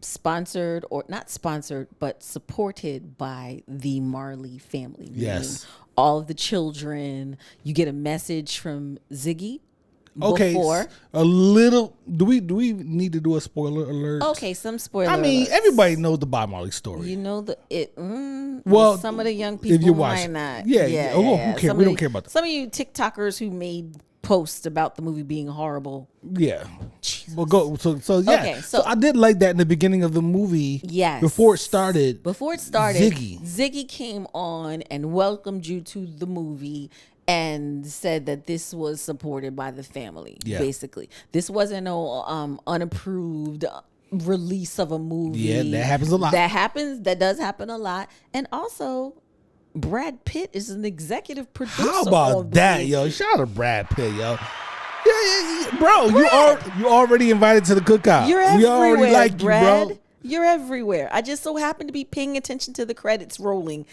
sponsored, or not sponsored, but supported by the Marley family. Yes. All of the children. You get a message from Ziggy. Okay, before. A little. Do we need to do a spoiler alert? Okay, some spoiler. I mean, alerts. Everybody knows the Bob Marley story. You know well, some of the young people if you watch, might not. Yeah. Who cares? We don't care about that. Some of you TikTokers who made posts about the movie being horrible. Yeah. Jesus. Well, go. So yeah. Okay, so I did like that in the beginning of the movie. Yes. Before it started, Ziggy came on and welcomed you to the movie and said that this was supported by the family. Yeah. Basically, this wasn't no unapproved release of a movie. Yeah, that happens a lot. That does happen a lot. And also, Brad Pitt is an executive producer. How about that, yo? Shout out to Brad Pitt, yo. Yeah, bro. You already invited to the cookout. You're everywhere, we already like Brad. You, bro. You're everywhere. I just so happen to be paying attention to the credits rolling.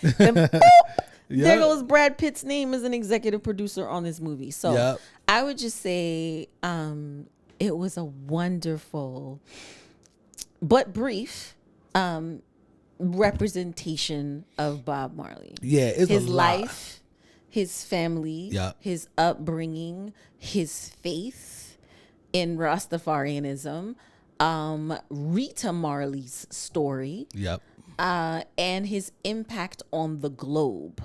There goes Brad Pitt's name as an executive producer on this movie. So I would just say it was a wonderful but brief representation of Bob Marley. Yeah, it's his a life, his family, his upbringing, his faith in Rastafarianism, Rita Marley's story, and his impact on the globe.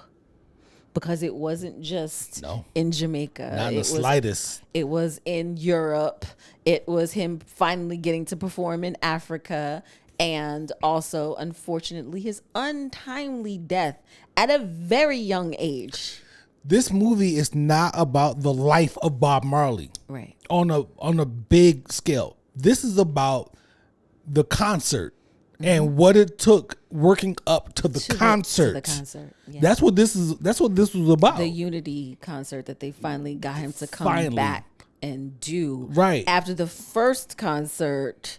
Because it wasn't just in Jamaica. Not in the slightest. It was in Europe. It was him finally getting to perform in Africa. And also, unfortunately, his untimely death at a very young age. This movie is not about the life of Bob Marley. Right. On a big scale. This is about the concert. And what it took working up to the concert. To the concert. Yeah. That's what this was about. The unity concert that they finally got him to come back and do. Right. After the first concert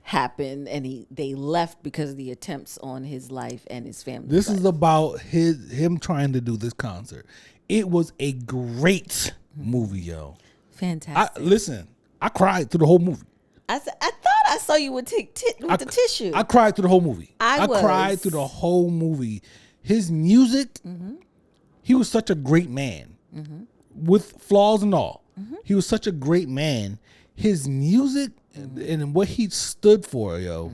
happened and they left because of the attempts on his life and his family. This is about him trying to do this concert. It was a great movie, yo. Fantastic. Listen, I cried through the whole movie. I thought I saw you with the tissue. I cried through the whole movie. I cried through the whole movie. His music, he was such a great man, with flaws and all. He was such a great man. His music and what he stood for, yo,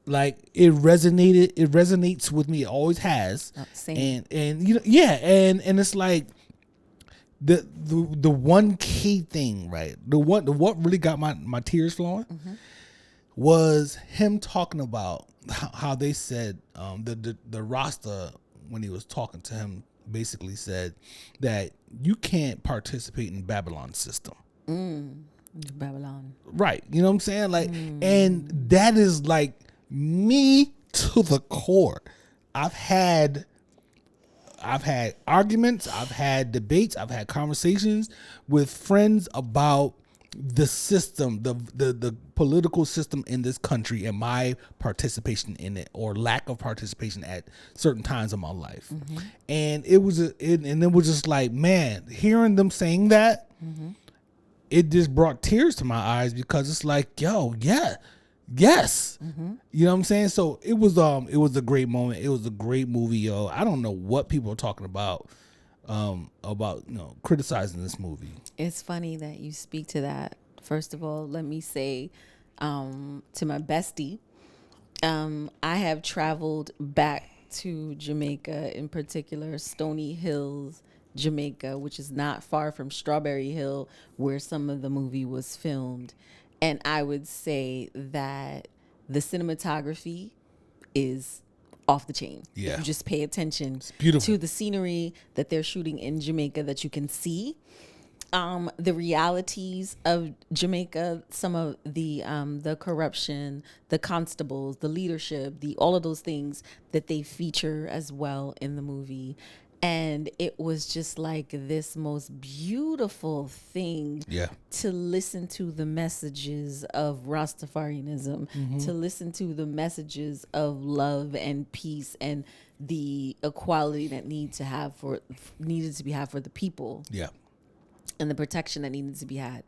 like it resonated. It resonates with me. It always has. Same. And you know, and it's like. The one key thing, right? What really got my tears flowing was him talking about how they said the Rasta, when he was talking to him, basically said that you can't participate in Babylon's system. Babylon. Right. You know what I'm saying? Like, and that is like me to the core. I've had arguments, I've had debates, I've had conversations with friends about the system, the political system in this country and my participation in it or lack of participation at certain times of my life. And it was just like, man, hearing them saying that, it just brought tears to my eyes because it's like, yo, yes. You know what I'm saying? So it was a great moment. It was a great movie, yo. I don't know what people are talking about criticizing this movie. It's funny that you speak to that. First of all, let me say to my bestie, I have traveled back to Jamaica, in particular Stony Hills, Jamaica, which is not far from Strawberry Hill, where some of the movie was filmed. And I would say that the cinematography is off the chain. Yeah. If you just pay attention to the scenery that they're shooting in Jamaica that you can see. The realities of Jamaica, some of the corruption, the constables, the leadership, all of those things that they feature as well in the movie. And it was just like this most beautiful thing to listen to the messages of Rastafarianism, to listen to the messages of love and peace and the equality that needed to be had for the people. Yeah. And the protection that needed to be had.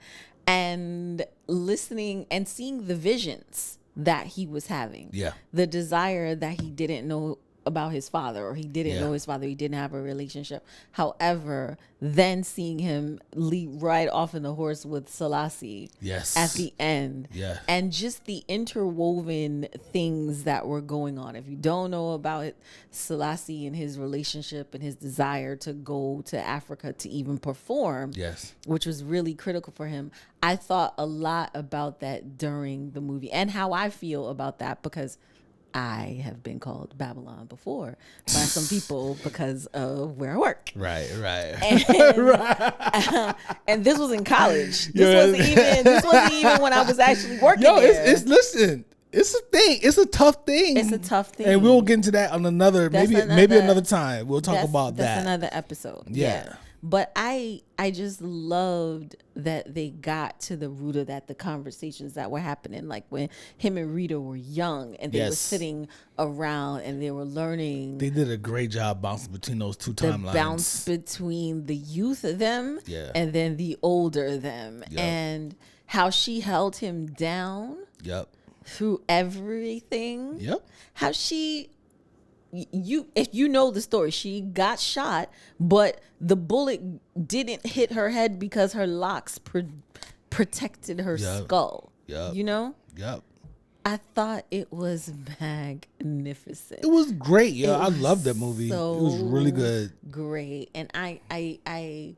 And listening and seeing the visions that he was having. Yeah. The desire that he didn't know about his father, or he didn't know his father, he didn't have a relationship. However, then seeing him ride off in the horse with Selassie at the end, and just the interwoven things that were going on. If you don't know about Selassie and his relationship and his desire to go to Africa to even perform, which was really critical for him, I thought a lot about that during the movie and how I feel about that, because I have been called Babylon before by some people because of where I work. Right. And, and this was in college. This wasn't even when I was actually working there. Listen, it's a thing. It's a tough thing. And we'll get into that on maybe another time. We'll talk about that. That's another episode. Yeah. But I just loved that they got to the root of that, the conversations that were happening, like when him and Rita were young and they were sitting around and they were learning. They did a great job bouncing between those two timelines. The bounce between the youth of them and then the older them, and how she held him down through everything. How she if you know the story, she got shot, but the bullet didn't hit her head because her locks protected her skull. Yep. You know? Yep. I thought it was magnificent. It was great, yo. I loved that movie. So it was really good. Great. And I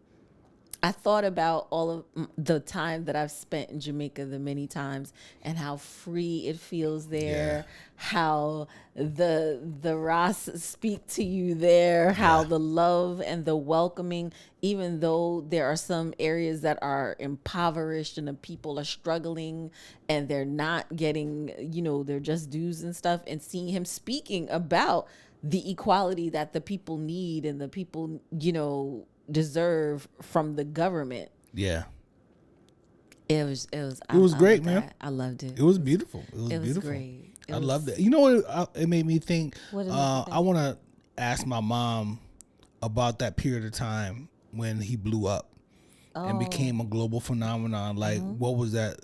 thought about all of the time that I've spent in Jamaica, the many times, and how free it feels there, how the Ras speak to you there, how the love and the welcoming, even though there are some areas that are impoverished and the people are struggling and they're not getting, they're just dues and stuff, and seeing him speaking about the equality that the people need and the people, deserve from the government. Yeah. It was great, man. I loved it. It was beautiful. It was beautiful. Great. I loved it. You know what it made me think? I want to ask my mom about that period of time when he blew up and became a global phenomenon. Like, what was that?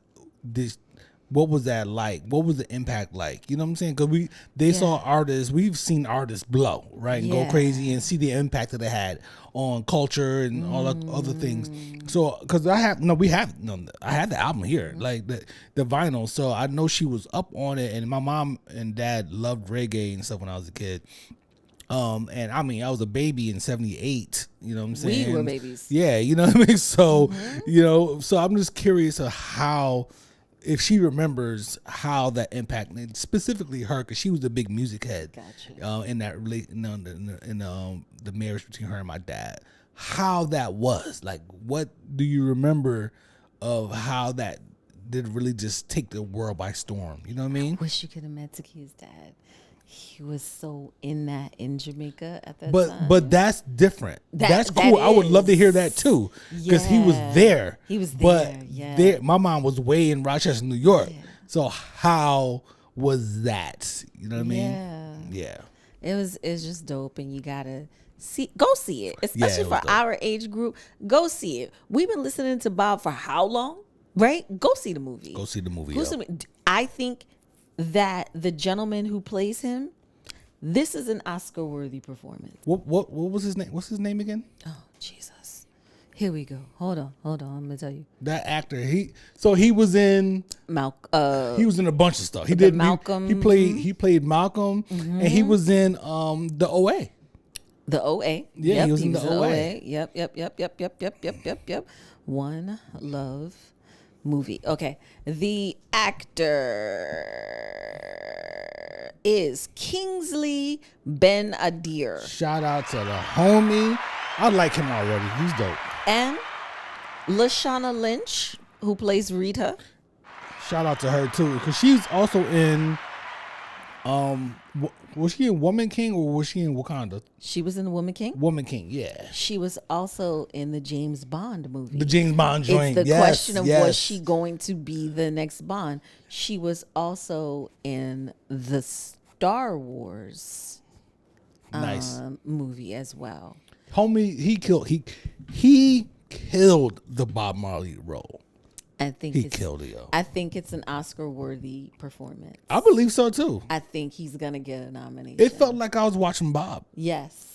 What was that like? What was the impact like? You know what I'm saying? Because they saw artists. We've seen artists blow, right, and go crazy, and see the impact that it had on culture and all other things. So, because I had the album here, like the vinyl. So I know she was up on it, and my mom and dad loved reggae and stuff when I was a kid. And I mean, I was a baby in 78, you know what I'm saying? We were babies. Yeah, you know what I mean? So, so I'm just curious of if she remembers how that impacted specifically her, because she was a big music head. Gotcha. In that the marriage between her and my dad, how that was like. What do you remember of how that did really just take the world by storm? You know what I mean? I wish you could have met Takia's dad. He was so in Jamaica at that time. But that's different. That's cool. I would love to hear that too, because he was there. He was there. But my mom was way in Rochester, New York. Yeah. So how was that? You know what I mean? Yeah. It was just dope, and you gotta go see it, especially for our age group. Go see it. We've been listening to Bob for how long? Right? Go see the movie. I think that the gentleman who plays him, this is an Oscar-worthy performance. What was his name? What's his name again? Oh, Jesus. Here we go. Hold on. I'm gonna tell you. That actor. He was in he was in a bunch of stuff. He did Malcolm. He played Malcolm, and he was in the OA. The OA. Yeah, he was in the OA. Yep. One Love movie. Okay. The actor is Kingsley Ben-Adir. Shout out to the homie. I like him already. He's dope. And Lashana Lynch, who plays Rita. Shout out to her too, because she's also in was she in Woman King or was she in Wakanda? She was in the Woman King. Woman King, yeah. She was also in the James Bond movie. The James Bond joint. It's the question of was she going to be the next Bond? She was also in the Star Wars movie as well. Homie, he killed the Bob Marley role. I think he killed it, yo. I think it's an Oscar-worthy performance. I believe so too. I think he's gonna get a nomination. It felt like I was watching Bob. Yes.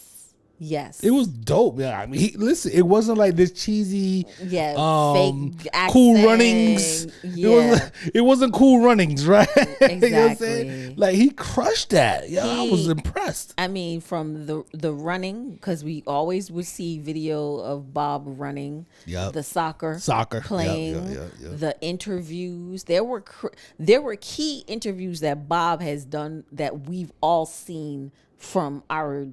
It was dope. Yeah, I mean, listen, it wasn't like this cheesy, fake accent. Cool Runnings. Yeah. It wasn't Cool Runnings, right? Exactly. You know what I'm saying? Like he crushed that. Yeah, I was impressed. I mean, from the running, because we always would see video of Bob running. Yep. The soccer playing. Yep. The interviews. There were key interviews that Bob has done that we've all seen from our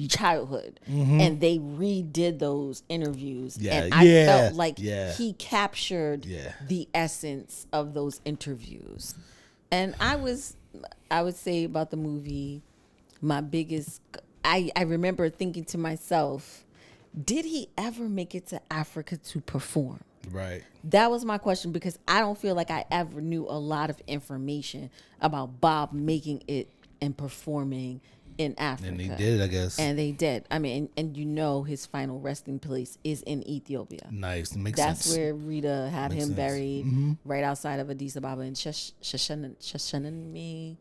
childhood, and they redid those interviews, and I felt like he captured the essence of those interviews. And I would say about the movie, my biggest, I remember thinking to myself, did he ever make it to Africa to perform? Right. That was my question, because I don't feel like I ever knew a lot of information about Bob making it and performing in Africa. And they did, I guess. And they did. I mean, and his final resting place is in Ethiopia. Nice. Makes sense. That's where Rita had him buried, right outside of Addis Ababa in Shashanami.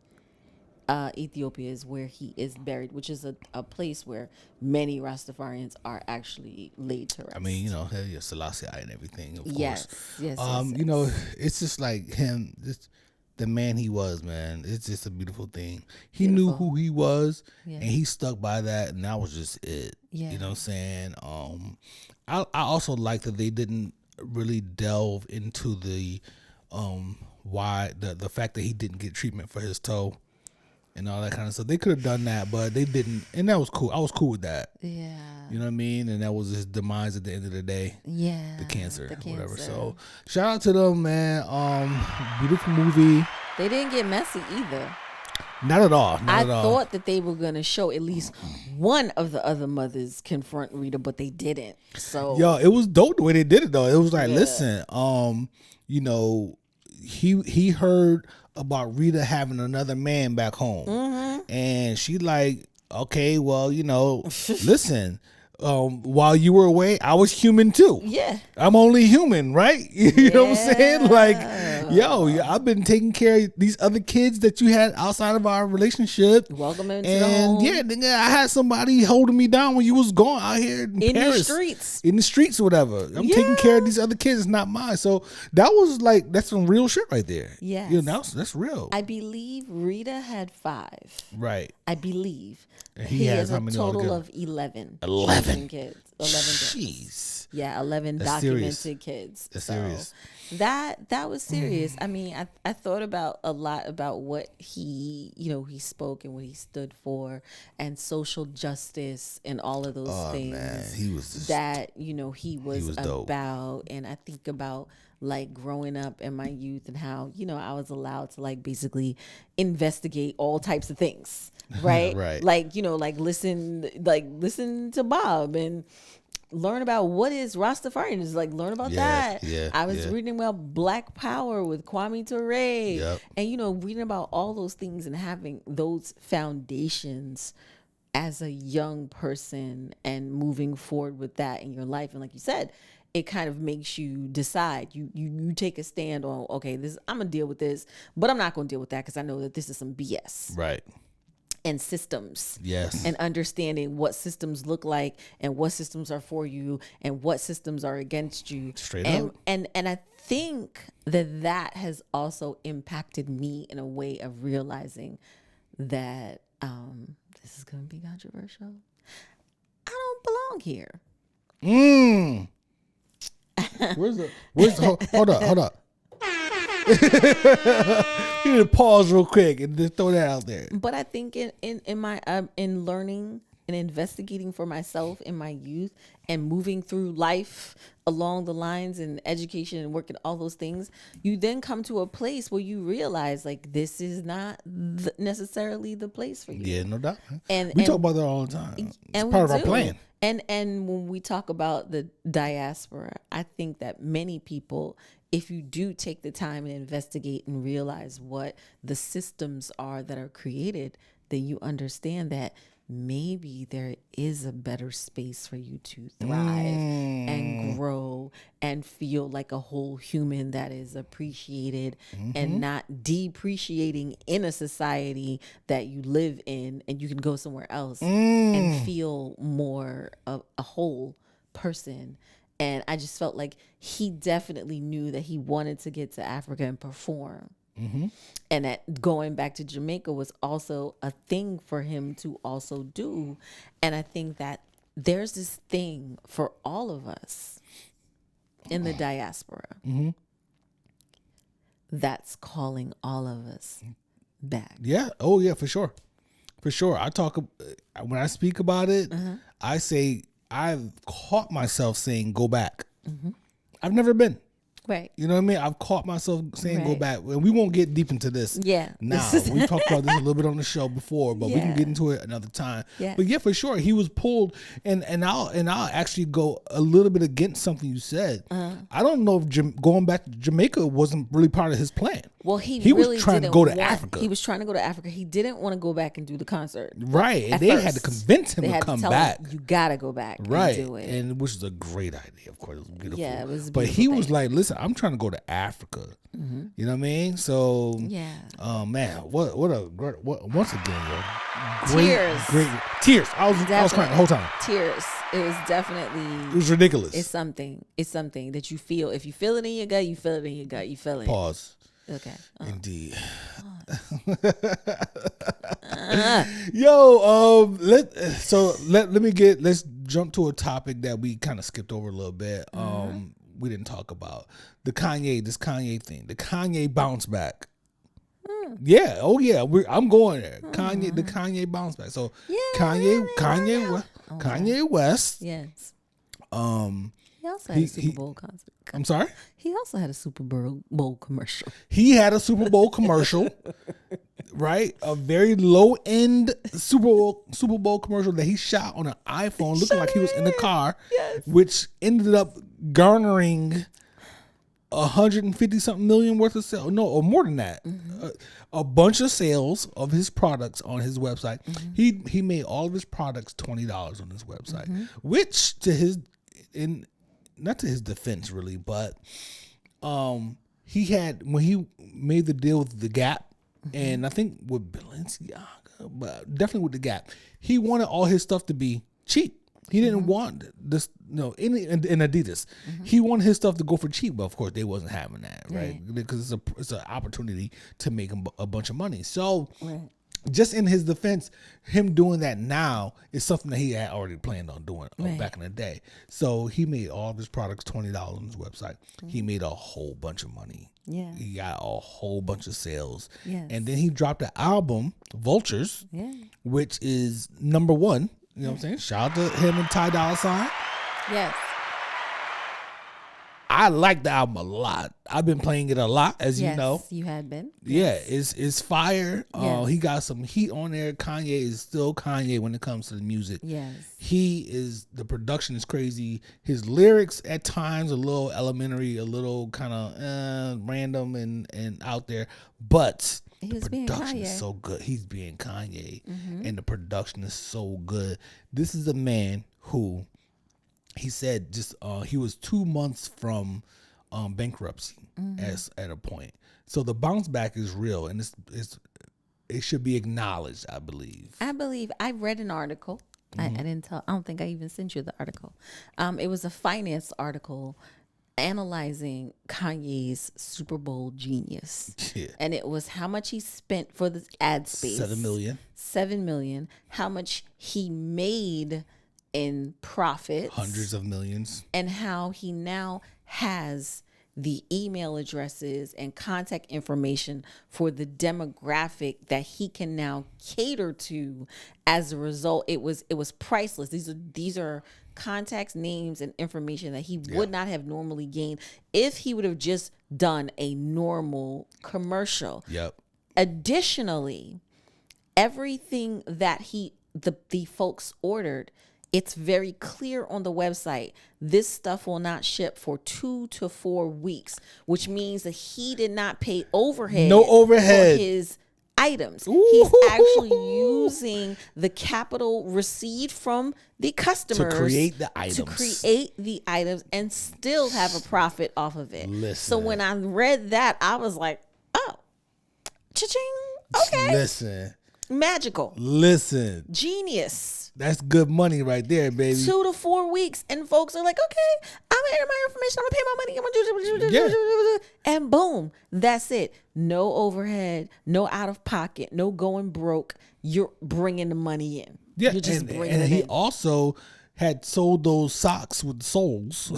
Ethiopia is where he is buried, which is a place where many Rastafarians are actually laid to rest. I mean, hell yeah, Selassie and everything, of yes, course. Yes. It's just like him, the man he was, man. It's just a beautiful thing. He Beautiful. knew who he was, Yeah. and he stuck by that, and that was just it. Yeah. You know what I'm saying? I also like that they didn't really delve into the why the fact that he didn't get treatment for his toe and all that kind of stuff. They could have done that, but they didn't, and that was cool. I was cool with that. Yeah. You know what I mean? And that was his demise at the end of the day. Yeah. The cancer. Whatever. So shout out to them, man. Beautiful movie. They didn't get messy either. Not at all. I thought that they were gonna show at least one of the other mothers confront Rita, but they didn't. So it was dope the way they did it though. It was like, listen, he heard about Rita having another man back home, and she like, okay, well, listen. While you were away, I was human too. Yeah. I'm only human, right? You know what I'm saying? Like, I've been taking care of these other kids that you had outside of our relationship. Welcome into the home. Nigga, I had somebody holding me down when you was gone out here in Paris. In the streets or whatever. I'm taking care of these other kids. It's not mine. So that was like, that's some real shit right there. Yeah. That's real. I believe Rita had 5. Right. I believe. And he has a total of 11. 11 kids. 11 kids. Jeez. Yeah, 11 That's documented serious. kids. That's serious. That was serious. I mean, I thought about a lot about what he spoke and what he stood for, and social justice and all of those things. Man, he was just, that he was dope. about. And I think about like growing up in my youth and how I was allowed to like basically investigate all types of things. Right. Right. Like, listen to Bob and learn about what is Rastafarian. Just like learn about that. Yeah. I was reading about Black Power with Kwame Ture. Yep. And reading about all those things and having those foundations as a young person and moving forward with that in your life. And like you said, it kind of makes you decide. You take a stand on, okay, I'm gonna deal with this, but I'm not gonna deal with that because I know that this is some BS. Right. And systems. Yes. And understanding what systems look like and what systems are for you and what systems are against you. Straight up. And I think that has also impacted me in a way of realizing that this is going to be controversial. I don't belong here. Hold up. You need to pause real quick and just throw that out there. But I think in my in learning and investigating for myself in my youth and moving through life along the lines and education and work and all those things, you then come to a place where you realize like this is not necessarily the place for you. Yeah, no doubt. And we talk about that all the time. It's part of our plan. And when we talk about the diaspora, I think that many people, if you do take the time and investigate and realize what the systems are that are created, then you understand that maybe there is a better space for you to thrive and grow and feel like a whole human that is appreciated and not depreciating in a society that you live in, and you can go somewhere else and feel more of a whole person. And I just felt like he definitely knew that he wanted to get to Africa and perform. And that going back to Jamaica was also a thing for him to also do. And I think that there's this thing for all of us in the diaspora that's calling all of us back. Yeah. Oh, yeah, for sure. For sure. When I speak about it, I say I've caught myself saying go back. I've never been. Right. You know what I mean? I've caught myself saying go back. And we won't get deep into this now. We talked about this a little bit on the show before, but we can get into it another time. Yeah. But yeah, for sure, he was pulled, and I'll actually go a little bit against something you said. I don't know if going back to Jamaica wasn't really part of his plan. Well, he really was trying to go to Africa. He was trying to go to Africa. He didn't want to go back and do the concert. Right. And they had to convince him to come back. You got to go back right. and do it. And which is a great idea, of course. It was beautiful. Yeah, it was a But beautiful he was like, listen, I'm trying to go to Africa. You know what I mean? So man, what once again, yo, great tears. I was crying the whole time. Tears. It was definitely. It was ridiculous. It's something that you feel. If you feel it in your gut, you feel it in your gut. You feel it. Pause. Okay. Indeed. Yo, let's jump to a topic that we kind of skipped over a little bit. We didn't talk about this Kanye thing, the Kanye bounce back. Yeah, I'm going there. The Kanye bounce back. So Kanye West. Yes. He also had a Super Bowl concert. I'm sorry? He also had a Super Bowl commercial. He had a Super Bowl commercial, right? A very low end Super Bowl commercial that he shot on an iPhone, looking like he was in the car, which ended up garnering 150 something million worth of sales. No, or more than that. A bunch of sales of his products on his website. He made all of his products $20 on his website, which not to his defense really, but he had, when he made the deal with the Gap, and I think with Balenciaga, but definitely with the Gap, he wanted all his stuff to be cheap. He didn't want this, in Adidas. He wanted his stuff to go for cheap, but of course they wasn't having that, right? Because it's an opportunity to make him a bunch of money. So. Just in his defense, him doing that now is something that he had already planned on doing back in the day. So he made all of his products $20 on his website. He made a whole bunch of money. Yeah. He got a whole bunch of sales. Yes. And then he dropped the album, Vultures, which is number one. You know what I'm saying? Shout out to him and Ty Dolla $ign. Yes. I like the album a lot. I've been playing it a lot, as you know. Yes, you had been. Yeah, it's fire. He got some heat on there. Kanye is still Kanye when it comes to the music. Yes. The production is crazy. His lyrics at times a little elementary, a little kind of random and out there, but the production is so good. He's being Kanye, and the production is so good. This is a man who, he said he was 2 months from bankruptcy at a point. So the bounce back is real, and it should be acknowledged, I believe. I read an article. I don't think I even sent you the article. It was a finance article analyzing Kanye's Super Bowl genius. Yeah. And it was how much he spent for the ad space. $7 million. How much he made in profits, hundreds of millions, and how he now has the email addresses and contact information for the demographic that he can now cater to. As a result, it was priceless. These are contacts, names, and information that he would not have normally gained if he would have just done a normal commercial. Yep. Additionally, everything that the folks ordered, it's very clear on the website. This stuff will not ship for 2 to 4 weeks, which means that he did not pay overhead. No overhead for his items. Ooh. He's actually using the capital received from the customers to create the items, and still have a profit off of it. Listen. So when I read that, I was like, oh, cha-ching. Okay. Listen. Magical. Listen. Genius. That's good money right there, baby. 2 to 4 weeks, and folks are like, okay, I'm gonna enter my information, I'm gonna pay my money, I'm gonna do and boom, that's it. No overhead, no out of pocket, no going broke. You're bringing the money in. Yeah, you're just bringing it in. And he also had sold those socks with soles,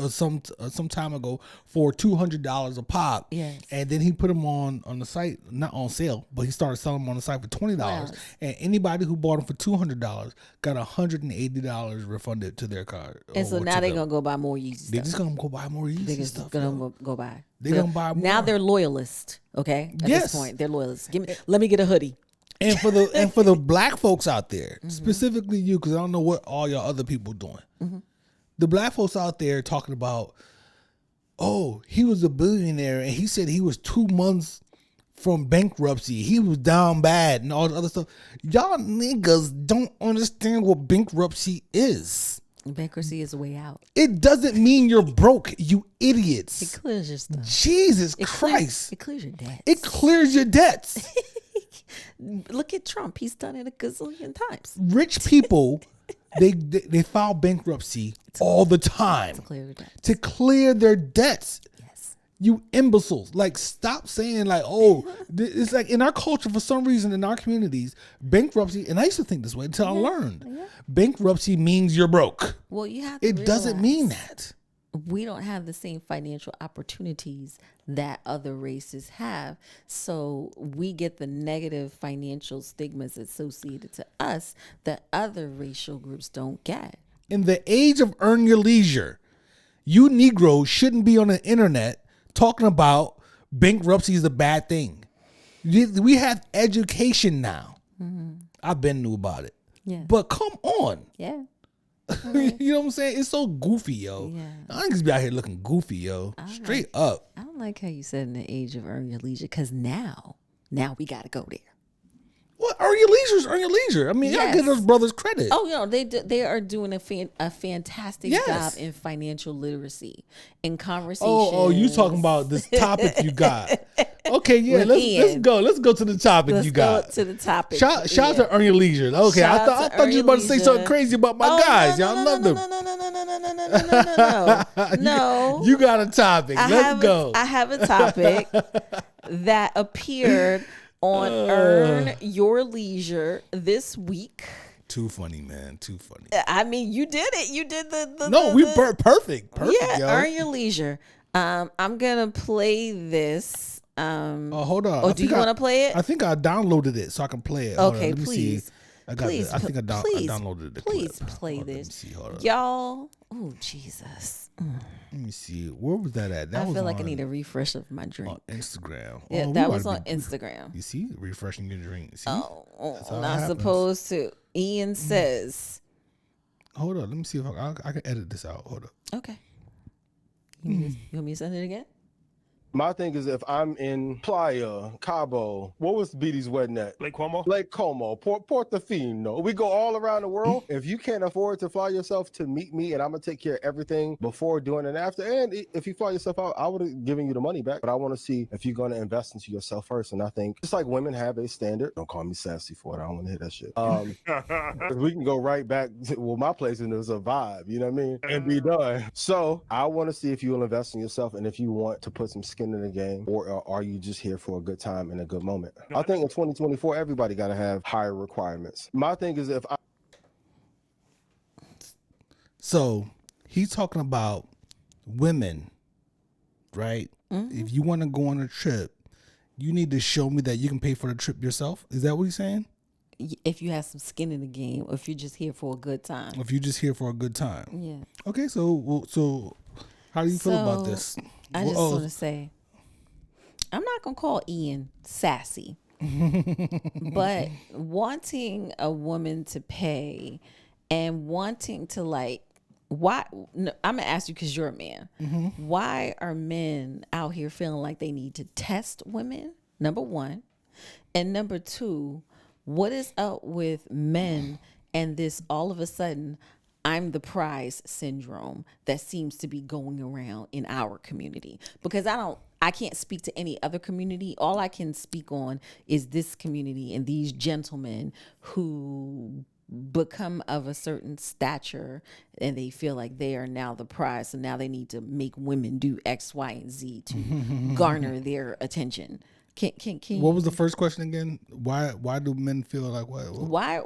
some time ago for $200 a pop. Yes. And then he put them on the site, not on sale, but he started selling them on the site for $20. Wow. And anybody who bought them for $200 got $180 refunded to their card. And so now they're gonna go buy more Yeezy stuff. They're just gonna go buy more Yeezy they're stuff. They're gonna go buy. They're gonna buy more. Now they're loyalists. Okay. At this point, they're loyalists. Let me get a hoodie. And for the black folks out there, specifically you, because I don't know what all y'all other people doing. The black folks out there talking about, oh, he was a billionaire and he said he was 2 months from bankruptcy. He was down bad and all the other stuff. Y'all niggas don't understand what bankruptcy is. Bankruptcy is a way out. It doesn't mean you're broke, you idiots. It clears your stuff. Jesus Christ. It clears your debts. It clears your debts. Look at Trump. He's done it a gazillion times. Rich people, they file bankruptcy all the time to clear their debts. Yes. You imbeciles. Like, stop saying like, oh, it's like in our culture, for some reason, in our communities, bankruptcy, and I used to think this way until I learned. Yeah. Bankruptcy means you're broke. Well, you have to It doesn't mean that. We don't have the same financial opportunities that other races have. So we get the negative financial stigmas associated to us that other racial groups don't get. In the age of earn your leisure, you Negroes shouldn't be on the internet talking about bankruptcy is a bad thing. We have education now. Mm-hmm. I've been knew about it. Yeah. But come on. Yeah. You know what I'm saying? It's so goofy, yo. Yeah. I ain't just be out here looking goofy, yo. Straight up. I don't like how you said in the age of earn your leisure, because now we got to go there. What? Earn your leisure is earn your leisure. I mean, y'all give those brothers credit. Oh, they are doing a fantastic job in financial literacy and conversation. Oh, you talking about this topic you got? Okay, yeah. Let's go. Let's go to the topic you got. Let's go to the topic. Shout out to Earn Your Leisure. Okay, I thought you were about to say something crazy about my guys. Y'all love them. No. You got a topic. Let's go. I have a topic that appeared on Earn Your Leisure this week. Too funny, man. Too funny. I mean, you did it. You did the No, perfect. Yeah, yo. Earn Your Leisure. I'm gonna play this. Hold on. Oh, do you want to play it? I think I downloaded it so I can play it. Okay, please. I think I downloaded it. Please play this. Let me see. Hold on. Y'all. Oh, Jesus. Let me see. Where was that at? I feel like I need a refresh of my drink. On Instagram. Yeah, that was on Instagram. You see? Refreshing your drink. See? Not supposed to. Ian says. Hold on. Let me see if I can edit this out. Hold up. Okay. You want me to send it again? My thing is, if I'm in Playa, Cabo, what was BD's wedding at? Lake Como, Portofino. We go all around the world. If you can't afford to fly yourself to meet me, and I'm gonna take care of everything before, during, and after, and if you fly yourself out, I would have given you the money back. But I want to see if you're gonna invest into yourself first. And I think just like women have a standard. Don't call me sassy for it. I don't want to hear that shit. We can go right back to my place, and there's a vibe. You know what I mean? And be done. So I want to see if you will invest in yourself, and if you want to put some skin in the game, or are you just here for a good time and a good moment? I think in 2024 everybody got to have higher requirements. My thing is, so he's talking about women, right? Mm-hmm. If you want to go on a trip, you need to show me that you can pay for the trip yourself. Is that what he's saying? If you have some skin in the game, or if you're just here for a good time. If you're just here for a good time. Yeah. Okay, so how do you feel about this? I just want to say, I'm not going to call Ian sassy, but wanting a woman to pay and wanting to why? No, I'm going to ask you because you're a man. Mm-hmm. Why are men out here feeling like they need to test women? Number one. And number two, what is up with men and this all of a sudden I'm the prize syndrome that seems to be going around in our community? Because I can't speak to any other community. All I can speak on is this community and these gentlemen who become of a certain stature and they feel like they are now the prize. So now they need to make women do X, Y, and Z to garner their attention. Can what was the first question again? Why do men feel like what?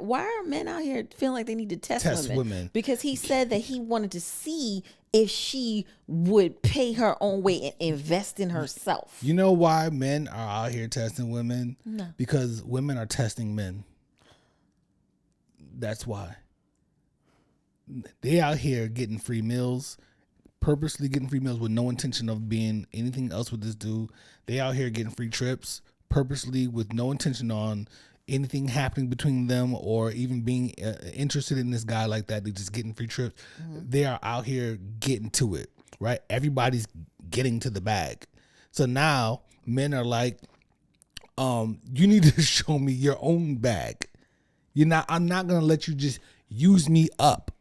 Why are men out here feeling like they need to test women? Because he said that he wanted to see if she would pay her own way and invest in herself. You know why men are out here testing women? No. Because women are testing men. That's why. They out here getting free meals, purposely getting free meals with no intention of being anything else with this dude. They out here getting free trips, purposely with no intention on anything happening between them or even being interested in this guy like that. They're just getting free trips. Mm-hmm. They are out here getting to it, right? Everybody's getting to the bag. So now men are like, you need to show me your own bag. I'm not going to let you just use me up.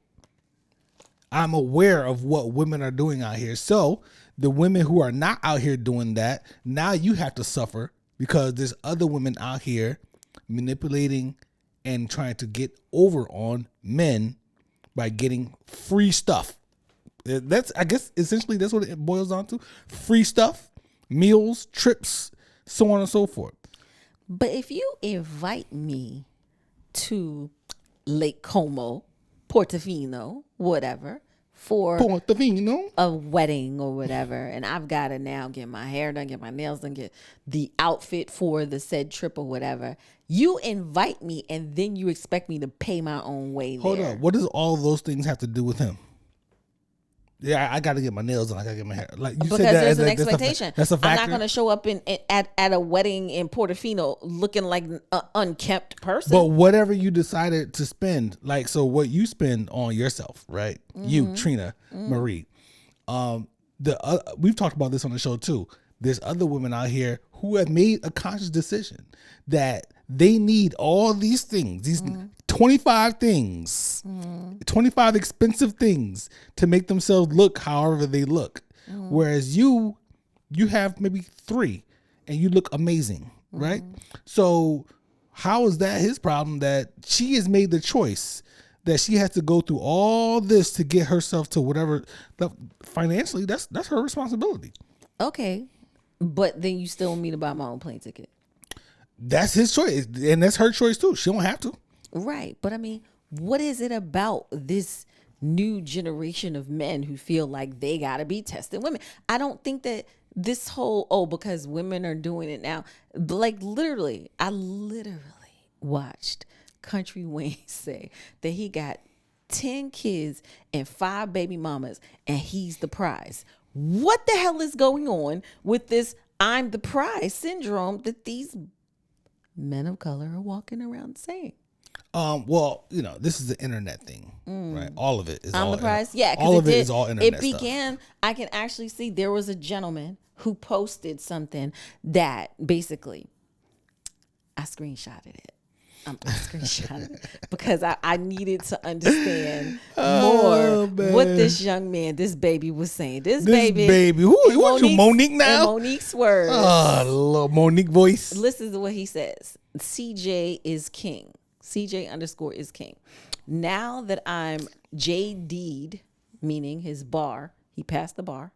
I'm aware of what women are doing out here. So the women who are not out here doing that, now you have to suffer because there's other women out here manipulating and trying to get over on men by getting free stuff. That's, I guess, essentially that's what it boils down to. Free stuff, meals, trips, so on and so forth. But if you invite me to Lake Como, Portofino, whatever, for a wedding or whatever, and I've got to now get my hair done, get my nails done, get the outfit for the said trip or whatever, you invite me and then you expect me to pay my own way there. Hold on. What does all of those things have to do with him? Yeah, I got to get my nails done. I got to get my hair. Like you because said that, there's an expectation. That's a factor. I'm not going to show up at a wedding in Portofino looking like an unkempt person. But whatever you decided to spend, like, so what you spend on yourself, right? Mm-hmm. You, Trina, Marie. We've talked about this on the show too. There's other women out here who have made a conscious decision that they need all these things, these 25 things, 25 expensive things to make themselves look however they look. Whereas you have maybe 3 and you look amazing, right? So how is that his problem that she has made the choice that she has to go through all this to get herself to whatever financially, that's her responsibility. Okay. But then you still want me to buy my own plane ticket. That's his choice, and that's her choice too. She don't have to. Right. But I mean, what is it about this new generation of men who feel like they got to be testing women? I don't think that this whole, because women are doing it now. Like I literally watched Country Wayne say that he got 10 kids and 5 baby mamas and he's the prize. What the hell is going on with this I'm the prize syndrome that these men of color are walking around saying? Well, this is the internet thing, right? All of it is all the prize. Yeah, all of it is all internet. It began. Stuff. I can actually see there was a gentleman who posted something that basically I screenshotted it. I screenshotted it because I needed to understand more what this young man, this baby was saying. This baby. Who was you, Monique now? Monique's words. Oh, little Monique voice. Listen to what he says. CJ is king. CJ _ is king. Now that I'm JD'd, meaning his bar, he passed the bar.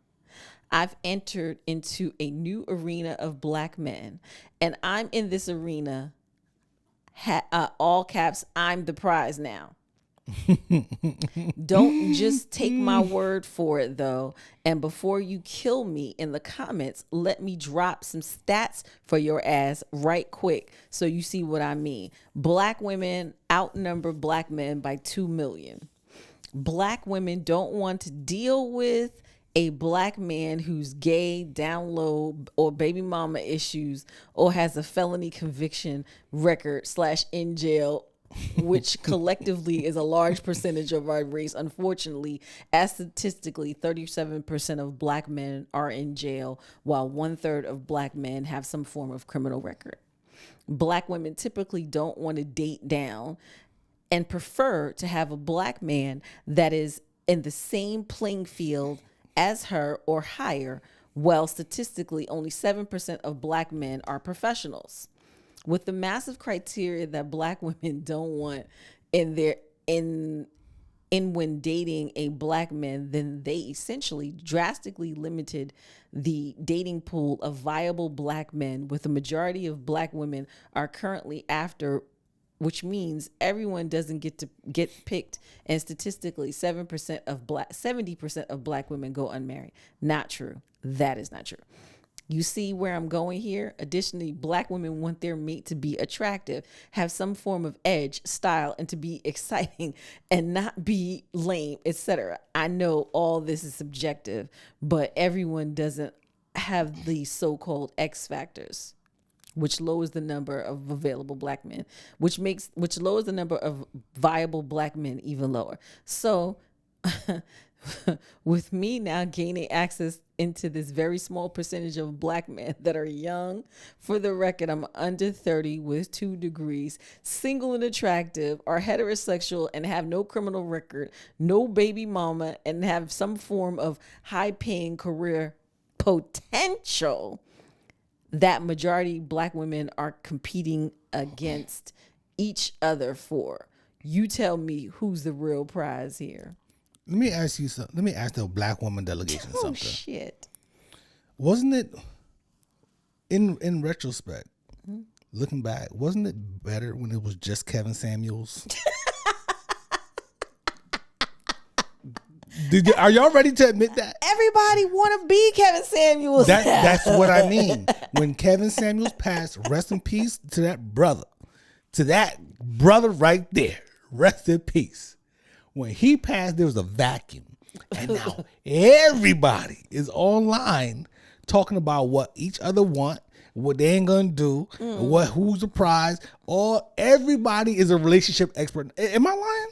I've entered into a new arena of black men, and I'm in this arena. All caps, I'm the prize now. Don't just take my word for it though. And before you kill me in the comments, let me drop some stats for your ass right quick so you see what I mean. Black women outnumber black men by 2 million. Black women don't want to deal with a black man who's gay, down low, or baby mama issues, or has a felony conviction record / in jail, which collectively is a large percentage of our race. Unfortunately, as statistically, 37% of black men are in jail, while 1/3 of black men have some form of criminal record. Black women typically don't want to date down and prefer to have a black man that is in the same playing field as her or higher, well, statistically, only 7% of black men are professionals. With the massive criteria that black women don't want in when dating a black man, then they essentially drastically limited the dating pool of viable black men, with the majority of black women are currently after, which means everyone doesn't get picked, and statistically 70% of black women go unmarried. Not true. That is not true. You see where I'm going here? Additionally, black women want their mate to be attractive, have some form of edge, style, and to be exciting and not be lame, etc. I know all this is subjective, but everyone doesn't have the so-called X factors, which lowers the number of available black men, which lowers the number of viable black men even lower. So with me now gaining access into this very small percentage of black men that are young. For the record, I'm under 30 with 2 degrees, single and attractive, are heterosexual and have no criminal record, no baby mama, and have some form of high-paying career potential. That majority black women are competing against each other for. You tell me who's the real prize here. Let me ask you something. Let me ask the black woman delegation something. Oh shit! Wasn't it in retrospect, looking back, wasn't it better when it was just Kevin Samuels? Are y'all ready to admit that? Everybody want to be Kevin Samuels. That's what I mean. When Kevin Samuels passed, rest in peace to that brother. To that brother right there. Rest in peace. When he passed, there was a vacuum. And now everybody is online talking about what each other want, what they ain't gonna do, who's the prize. Everybody is a relationship expert. Am I lying?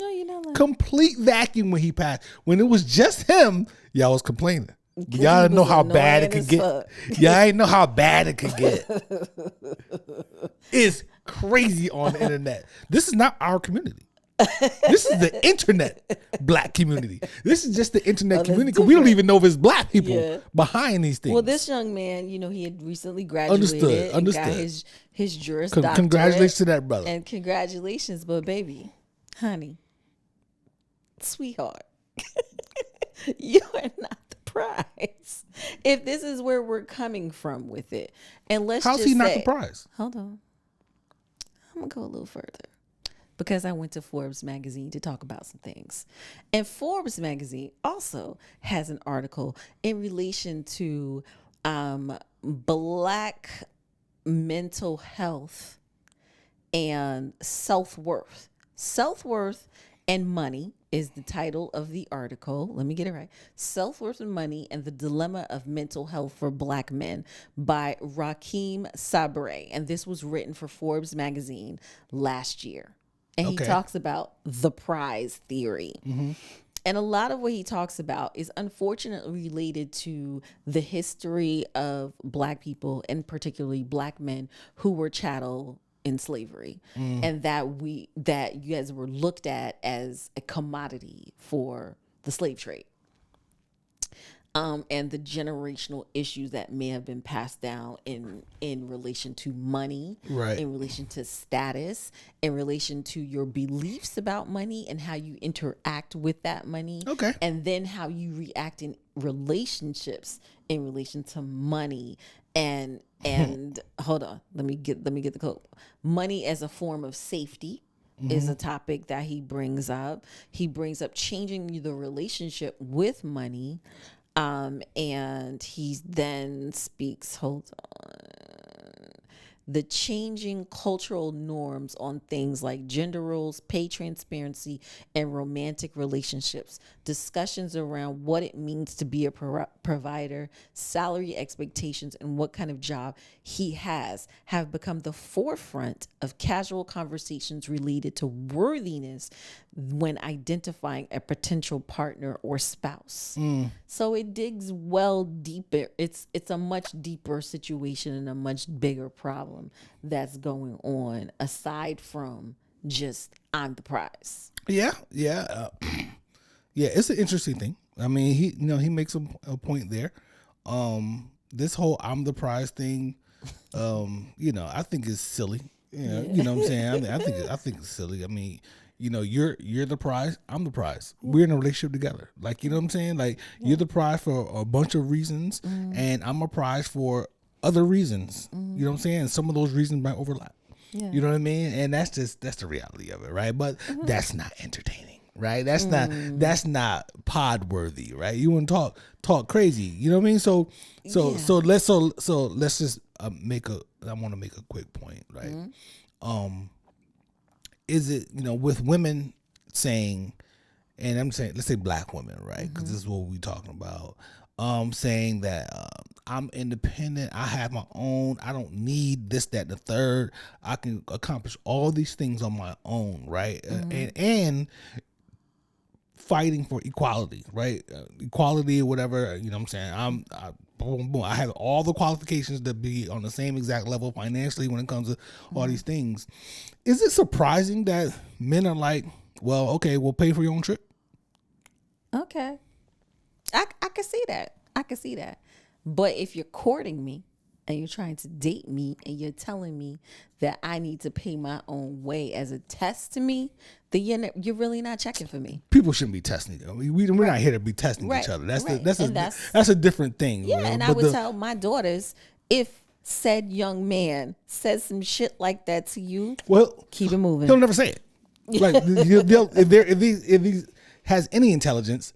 No, you're not lying. Complete vacuum when he passed. When it was just him, y'all was complaining. Y'all didn't know how bad it could get. Y'all ain't know how bad it could get. It's crazy on the internet. This is not our community. This is the internet black community. This is just the internet community because we don't even know if it's black people behind these things. Well, this young man, he had recently graduated. Understood. Got his Juris Doctorate. Congratulations to that brother. And congratulations, but baby, honey, sweetheart, you are not the prize. If this is where we're coming from with it, and how's he not the prize? Hold on, I'm gonna go a little further. Because I went to Forbes magazine to talk about some things. And Forbes magazine also has an article in relation to black mental health and self-worth. Self-worth and money is the title of the article. Let me get it right. Self-worth and money and the dilemma of mental health for black men by Rakeem Sabre. And this was written for Forbes magazine last year. And he talks about the prize theory. Mm-hmm. And a lot of what he talks about is unfortunately related to the history of black people and particularly black men who were chattel in slavery. And that you guys were looked at as a commodity for the slave trade. And the generational issues that may have been passed down in relation to money, right, in relation to status, in relation to your beliefs about money and how you interact with that money, and then how you react in relationships in relation to money and hold on, let me get the quote. Money as a form of safety is a topic that he brings up. He brings up changing the relationship with money. And he then speaks, the changing cultural norms on things like gender roles, pay transparency, and romantic relationships. Discussions around what it means to be a provider, salary expectations, and what kind of job he has have become the forefront of casual conversations related to worthiness when identifying a potential partner or spouse. So it digs well deeper. It's a much deeper situation and a much bigger problem that's going on aside from just I'm the prize. Yeah. It's an interesting thing. I mean, he makes a point there. This whole I'm the prize thing, I think it's silly. You know what I'm saying? I think it's silly. I mean, you're the prize, I'm the prize. We're in a relationship together. Like, you know what I'm saying? Like, you're the prize for a bunch of reasons, and I'm a prize for other reasons. You know what I'm saying? Some of those reasons might overlap. Yeah. You know what I mean? And that's the reality of it, right? But that's not entertaining, right? That's not pod worthy, right? You want to talk crazy. You know what I mean? So let's just I want to make a quick point, right? Is it, with women saying, and I'm saying, let's say black women, right? Because this is what we're talking about. Saying that I'm independent, I have my own, I don't need this, that, and the third. I can accomplish all these things on my own, right? And fighting for equality, right? Equality or whatever, you know what I'm saying? I have all the qualifications to be on the same exact level financially when it comes to all these things. Is it surprising that men are like, well, okay, we'll pay for your own trip? Okay. I can see that. I can see that. But if you're courting me and you're trying to date me and you're telling me that I need to pay my own way as a test to me, then you're really not checking for me. People shouldn't be testing you. We're not here to be testing each other. That's a different thing. Yeah, and I would tell my daughters, if said young man says some shit like that to you, well, keep it moving. He'll never say it. Like if he has any intelligence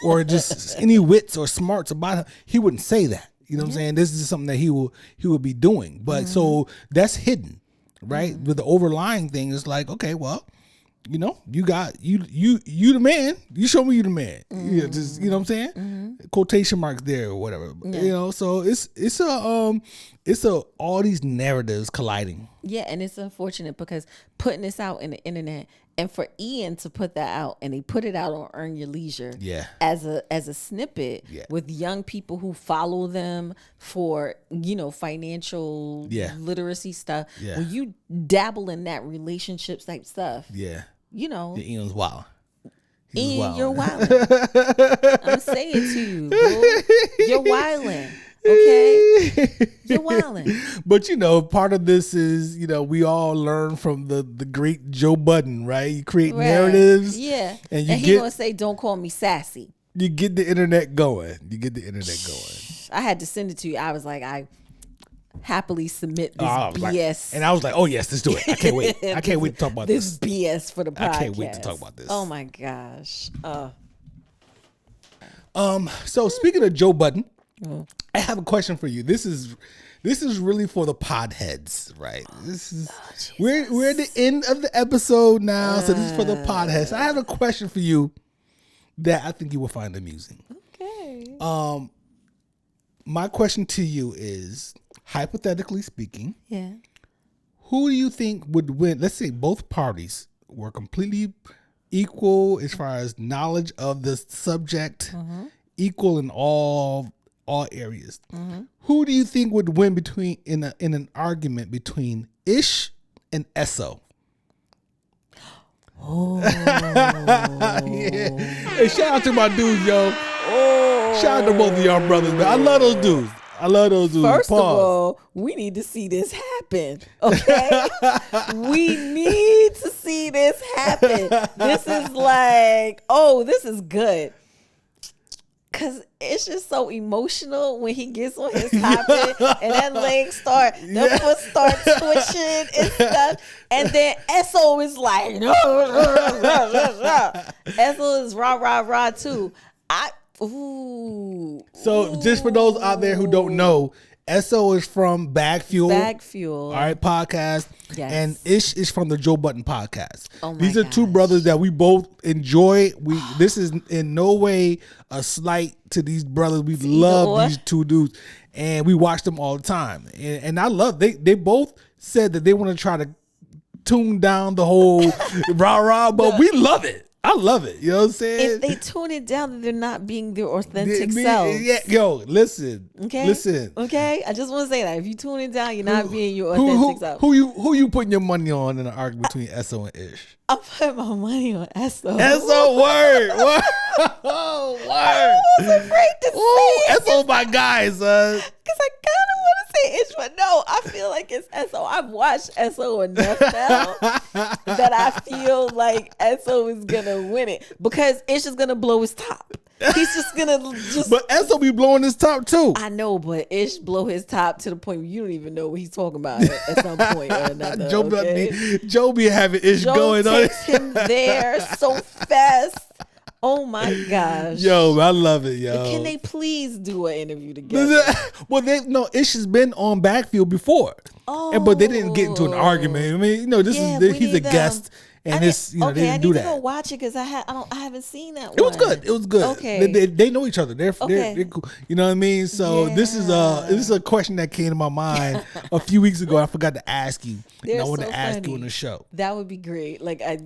or just any wits or smarts about him, he wouldn't say that. You know what I'm saying? This is something that he will be doing. But so that's hidden, right? But the overlying thing is like, okay, well, you know, you the man. You show me you the man. You know what I'm saying? Quotation marks there or whatever. Yeah. You know, so it's all these narratives colliding. Yeah, and it's unfortunate because putting this out in the internet, and for Ian to put that out, and they put it out on Earn Your Leisure, as a snippet with young people who follow them for, you know, financial literacy stuff. Yeah. When you dabble in that relationships type stuff, you know, Ian's wild. Ian, you're wilding. I'm saying to you, bro, you're wilding. Okay, you're wilding. But you know, part of this is, you know, we all learn from the great Joe Budden, right? You create narratives, and he gonna say, "Don't call me sassy." You get the internet going. I had to send it to you. I was like, I happily submit this BS, and I was like, "Oh yes, let's do it." I can't wait. I can't wait to talk about this BS for the podcast. I can't wait to talk about this. Oh my gosh. So speaking of Joe Budden. I have a question for you. This is really for the pod heads, right? We're at the end of the episode now, so this is for the pod heads. I have a question for you that I think you will find amusing. Okay. My question to you is, hypothetically speaking, who do you think would win? Let's say both parties were completely equal as far as knowledge of the subject, equal in all areas. Who do you think would win in an argument between Ish and Esso? Oh. Hey, shout out to my dudes, yo. Shout out to both of y'all brothers, man. I love those dudes. First of all, we need to see this happen. Okay? We need to see this happen. This is like, this is good. Cause it's just so emotional when he gets on his topic and that leg the foot starts twitching and stuff, and then Esso is like, Esso is rah too. So just for those out there who don't know, Esso is from Bag Fuel. All right, podcast. Yes. And Ish is from the Joe Budden podcast. These are two brothers that we both enjoy. This is in no way a slight to these brothers. We love these two dudes, and we watch them all the time. And I love they both said that they want to try to tune down the whole rah, but we love it. I love it. You know what I'm saying? If they tune it down, then they're not being their authentic selves. Yeah, yo, listen. Okay. Listen. Okay. I just want to say that if you tune it down, you're not being your authentic self. Who you putting your money on in an argument between Esso and Ish? I'm putting my money on Esso. Esso, word. Word. I was afraid to say it. Esso, my guy, son. Because I kind of want to say Ish, but no, I feel like it's Esso. I've watched Esso enough now that I feel like Esso is going to win it because Ish is going to blow his top. He's just going to But Esso be blowing his top too. I know, but Ish blow his top to the point where you don't even know what he's talking about at some point or another. Joe be having Ish going on. Joe takes him there so fast. Oh my gosh. Yo, I love it, yo. Can they please do an interview together? Well, Ish has been on Backfield before. But they didn't get into an argument. I mean, you know, he's a guest. and it's they didn't do that. I need to go watch it because I haven't seen that. It was good. It was good. Okay, they know each other. They're cool. You know what I mean? So this is a question that came to my mind a few weeks ago. I forgot to ask you. And I want to ask you on the show. That would be great. Like I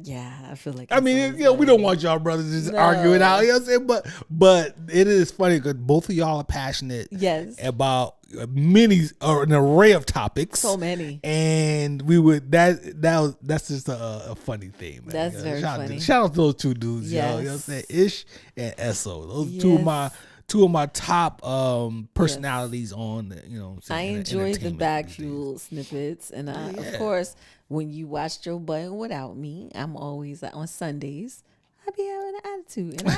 feel like we don't want y'all brothers just arguing out. You know what I'm saying? But it is funny because both of y'all are passionate. Yes. About an array of topics. So many. And we would that's just a funny thing, man. That's very funny. Shout out to those two dudes, yes. yo. You know what I'm saying? Ish and Esso. Those two of my top personalities on I enjoy the backfuel snippets, and of course when you watch Joe Budden without me, I'm always on Sundays. I be having an attitude, and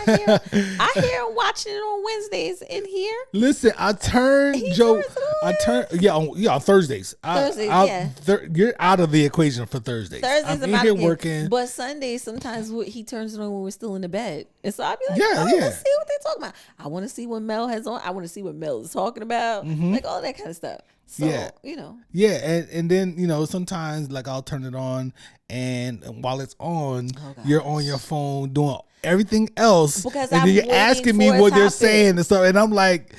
I hear him watching it on Wednesdays in here. Listen, I turned Joe. I turned on Thursdays. You're out of the equation for Thursdays. I'm in here working, but Sundays sometimes he turns it on when we're still in the bed, and so I'll be like, let's see what they're talking about. I want to see what Mel has on. I want to see what Mel is talking about, like all that kind of stuff. So, and then sometimes like I'll turn it on, and while it's on, you're on your phone doing everything else, because and then you're asking me what they're saying and stuff, and I'm like,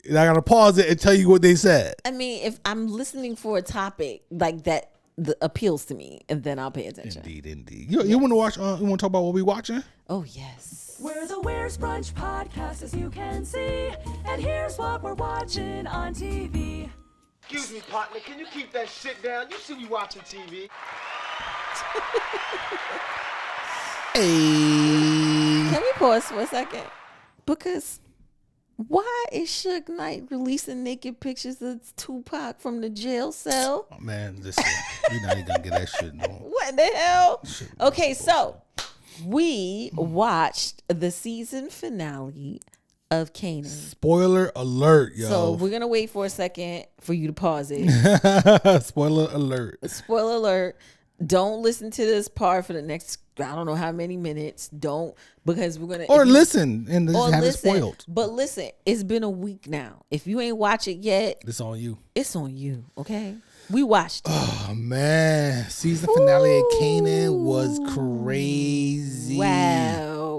I gotta pause it and tell you what they said. I mean, if I'm listening for a topic like that appeals to me, and then I'll pay attention. Indeed. You want to watch? You want to talk about what we watching? Oh yes. We're the Where's Brunch podcast, as you can see, and here's what we're watching on TV. Excuse me, partner. Can you keep that shit down? You see me watching TV. Hey. Can we pause for a second? Because why is Suge Knight releasing naked pictures of Tupac from the jail cell? Oh, man, listen, you're not even gonna get that shit no. What in the hell? Okay, so we watched the season finale of Kanan. Spoiler alert, yo. So we're gonna wait for a second for you to pause it. Spoiler alert. Spoiler alert. Don't listen to this part for the next I don't know how many minutes. Don't, because we're gonna listen and just have it spoiled. But listen, it's been a week now. If you ain't watch it yet, it's on you. It's on you. Okay, we watched it. Oh man, season finale of Kanan was crazy. Wow.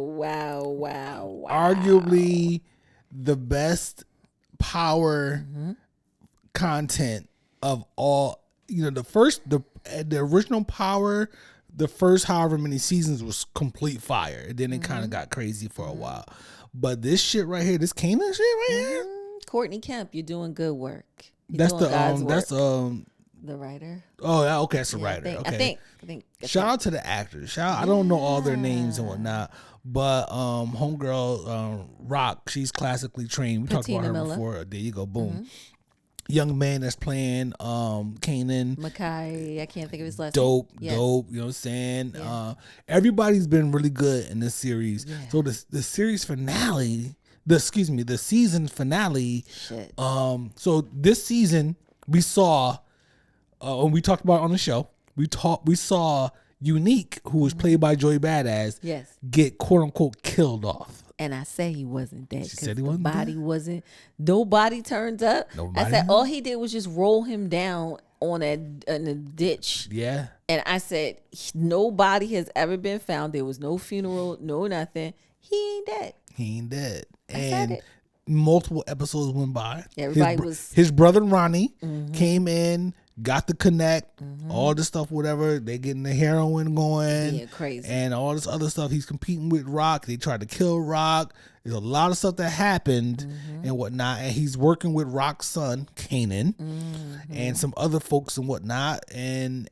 Arguably the best power content of all. The original Power, the first however many seasons was complete fire. And then it kind of got crazy for a while. But this shit right here, this Kanan shit right here. Courtney Kemp, you're doing good work. That's the writer. Oh, yeah, okay, that's the writer. I think. Shout out to the actors. I don't know all their names and whatnot, but homegirl Rock, she's classically trained. We talked about her before. There you go, boom. Young man that's playing Kanan. Mackay, I can't think of his last name. Dope, you know what I'm saying? Yeah. Everybody's been really good in this series. Yeah. So the series finale, the season finale. Shit. So this season we saw, when we talked about it on the show, we saw Unique, who was played by Joey Badass, get quote unquote killed off. And I say he wasn't dead. She said he wasn't dead? Nobody turned up. I said all he did was just roll him down in a ditch. Yeah. And I said nobody has ever been found. There was no funeral, no nothing. He ain't dead. And multiple episodes went by. Everybody his brother Ronnie came in, got the connect, all this stuff, whatever. They getting the heroin going. Yeah, crazy. And all this other stuff. He's competing with Rock. They tried to kill Rock. There's a lot of stuff that happened and whatnot. And he's working with Rock's son, Kanan, and some other folks and whatnot. And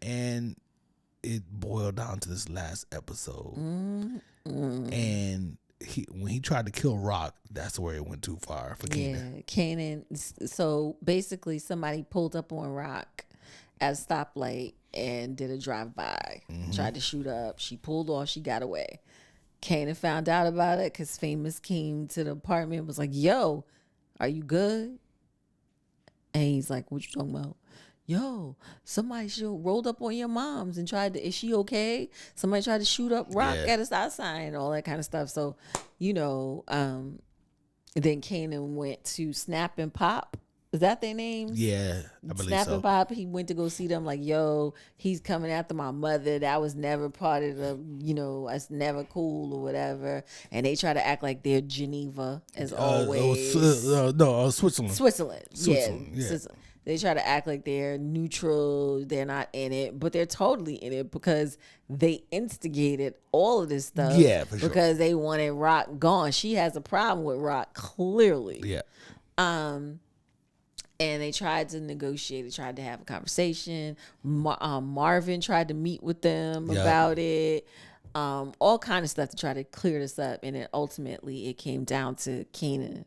it boiled down to this last episode. And when he tried to kill Rock, that's where it went too far for Kanan. Yeah, Kanan. So basically somebody pulled up on Rock at a stoplight and did a drive-by, tried to shoot up. She pulled off. She got away. Kanan found out about it because Famous came to the apartment and was like, yo, are you good? And he's like, what you talking about? Yo, somebody rolled up on your mom's and is she okay? Somebody tried to shoot up Rock at a stop sign and all that kind of stuff. So, then Kanan went to Snap and Pop Is that their names? Yeah, I believe Snap so. and Pop, he went to go see them like, yo, he's coming after my mother. That was never part of the, it's never cool or whatever. And they try to act like they're Geneva as always. Switzerland. Switzerland. Yeah. Switzerland. They try to act like they're neutral. They're not in it, but they're totally in it because they instigated all of this stuff. Yeah, for sure. Because they wanted Rock gone. She has a problem with Rock, clearly. Yeah. And they tried to negotiate. They tried to have a conversation. Marvin tried to meet with them about it. All kind of stuff to try to clear this up. And then ultimately it came down to Kanan.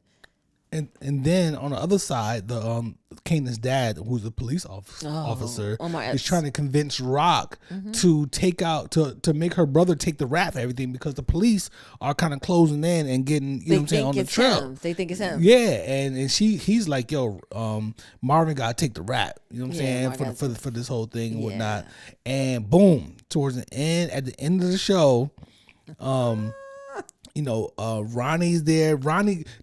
And then on the other side, the Kanan's dad, who's a police officer, is trying to convince Rock to take out to make her brother take the rap for everything because the police are kind of closing in and getting on the trail. They think it's him. Yeah, and he's like, yo, Marvin gotta take the rap. You know what I'm saying for this whole thing and whatnot. And boom, towards the end, at the end of the show, Ronnie's there.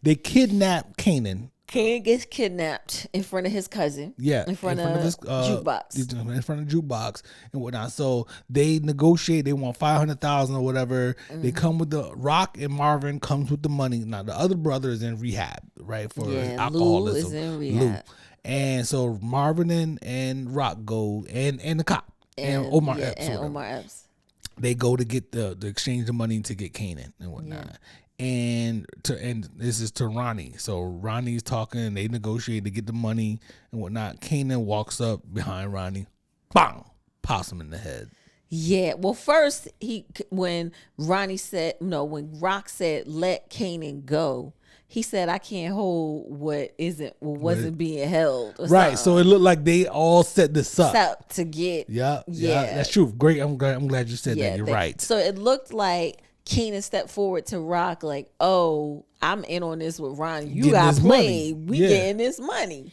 They kidnap Kanan. Kanan gets kidnapped in front of his cousin. Yeah. In front of his jukebox. In front of jukebox and whatnot. So they negotiate. They want $500,000 or whatever. They come with the Rock and Marvin comes with the money. Now the other brother is in rehab, right? For alcoholism. Lou is in rehab. And so Marvin and Rock go and the cop and Omar Epps. And Omar Epps. They go to get the exchange of money to get Kanan and whatnot. Yeah. And this is to Ronnie. So Ronnie's talking, they negotiate to get the money and whatnot. Kanan walks up behind Ronnie, bang, pops him in the head. Yeah. Well, first when Rock said let Kanan go, he said, I can't hold what wasn't being held. Right. So it looked like they all set this up. To get. Yeah. That's true. Great. I'm glad you said that. You're right. So it looked like Kanan stepped forward to Rock like, oh, I'm in on this with Ronnie. You got played. We getting this money.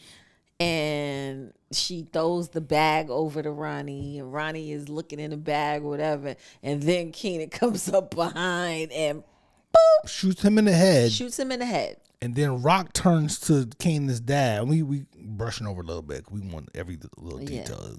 And she throws the bag over to Ronnie. And Ronnie is looking in the bag or whatever. And then Kanan comes up behind and boop, shoots him in the head. And then Rock turns to Kanan's dad. We brushing over a little bit. We want every little detail.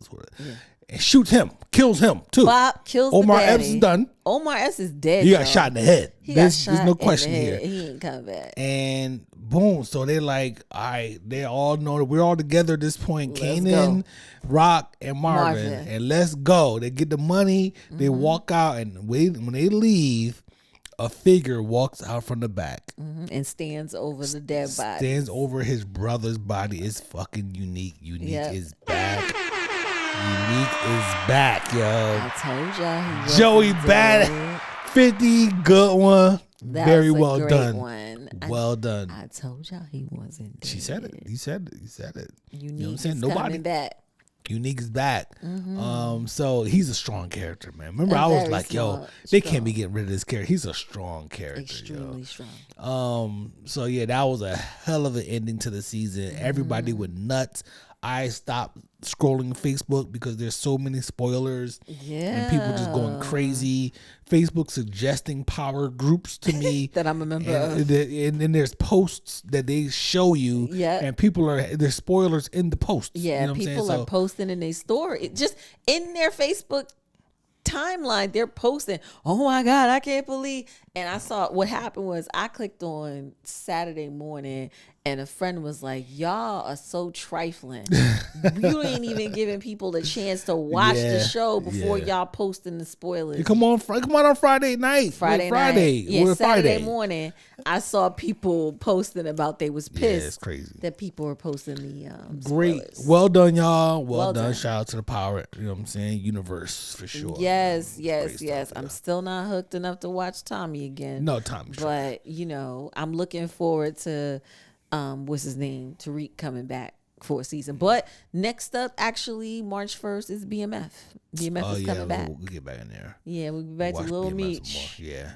And shoots him. Kills him, too. Bob kills Omar the daddy. Epps is done. Omar Epps is dead. He got shot in the head. There's no question here. He ain't coming back. And boom. So they're like, all right, they all know that we're all together at this point. Kanan, Rock, and Marvin. And let's go. They get the money. They walk out. And when they leave, a figure walks out from the back and stands over the dead body. Stands over his brother's body. It's fucking Unique. Unique is back. Unique is back, yo. I told y'all. Joey Bad 50, good one. Very well done. Well done. I told y'all he wasn't dead. She said it. You said it. Unique you know what I'm saying? Nobody back. Unique is back. So he's a strong character, man. Remember, I was like, they can't be getting rid of this character. He's a strong character. Extremely strong. So yeah, that was a hell of an ending to the season. Everybody went nuts. I stopped scrolling Facebook because there's so many spoilers. Yeah. And people just going crazy. Facebook suggesting power groups to me. That I'm a member of. And then there's posts that they show you. Yeah. And there's spoilers in the posts. Yeah, you know people are posting in their story. Just in their Facebook timeline, they're posting, oh my God, I can't believe. And I saw what happened was I clicked on Saturday morning and a friend was like, y'all are so trifling. You ain't even giving people a chance to watch the show before y'all posting the spoilers. You come on Friday night. Friday. Yeah, Saturday morning, I saw people posting about they was pissed. Yeah, it's crazy. That people were posting the great. spoilers. Well done, y'all. Well done. Shout out to the power, you know what I'm saying, universe for sure. Yes. I'm still not hooked enough to watch Tommy again. No, Tommy. But, I'm looking forward to what's his name? Tariq coming back for a season. But next up, actually, March 1st is BMF. BMF is coming back. We'll get back in there. Yeah, we'll be back to Lil Meech. Yeah.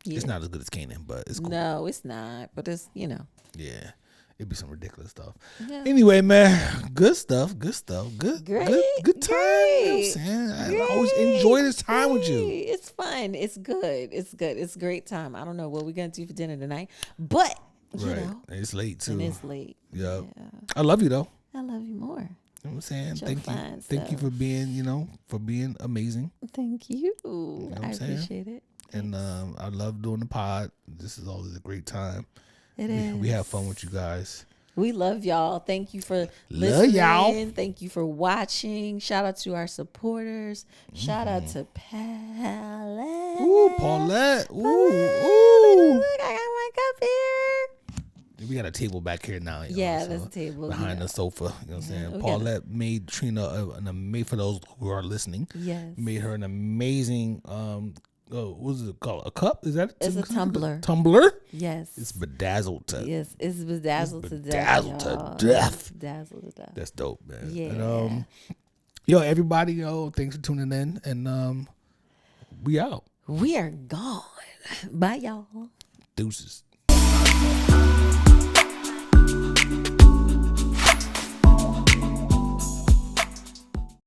It's not as good as Kanan, but it's cool. No, it's not. But it's, Yeah. It'd be some ridiculous stuff. Yeah. Anyway, man, good stuff. Good time. Great. You know what I'm saying? I always enjoy this time with you. It's fun. It's good. It's good. It's a great time. I don't know what we're going to do for dinner tonight, but Right. It's late too. And it's late. Yep. Yeah. I love you though. I love you more. You know what I'm saying? Thank you. Thank you for being, for being amazing. Thank you. What I I'm saying? appreciate it. And I love doing the pod. This is always a great time. We have fun with you guys. We love y'all. Thank you for Love listening. y'all. Thank you for watching. Shout out to our supporters. Shout out to Paulette. Ooh, Paulette. Ooh, Look, I got my cup here. We got a table back here now. That's a table behind the sofa. You know what I'm saying? we Paulette made Trina made for those who are listening. Yes. Made her an amazing what's it called? A cup? Is that It's a tumbler. Tumbler? Yes. It's bedazzled to Yes, it's bedazzled to death. bedazzled to y'all. death. Bedazzled to death. That's dope, man. Yeah. And, yo, everybody, thanks for tuning in, and we out. We are gone. Bye, y'all. Deuces.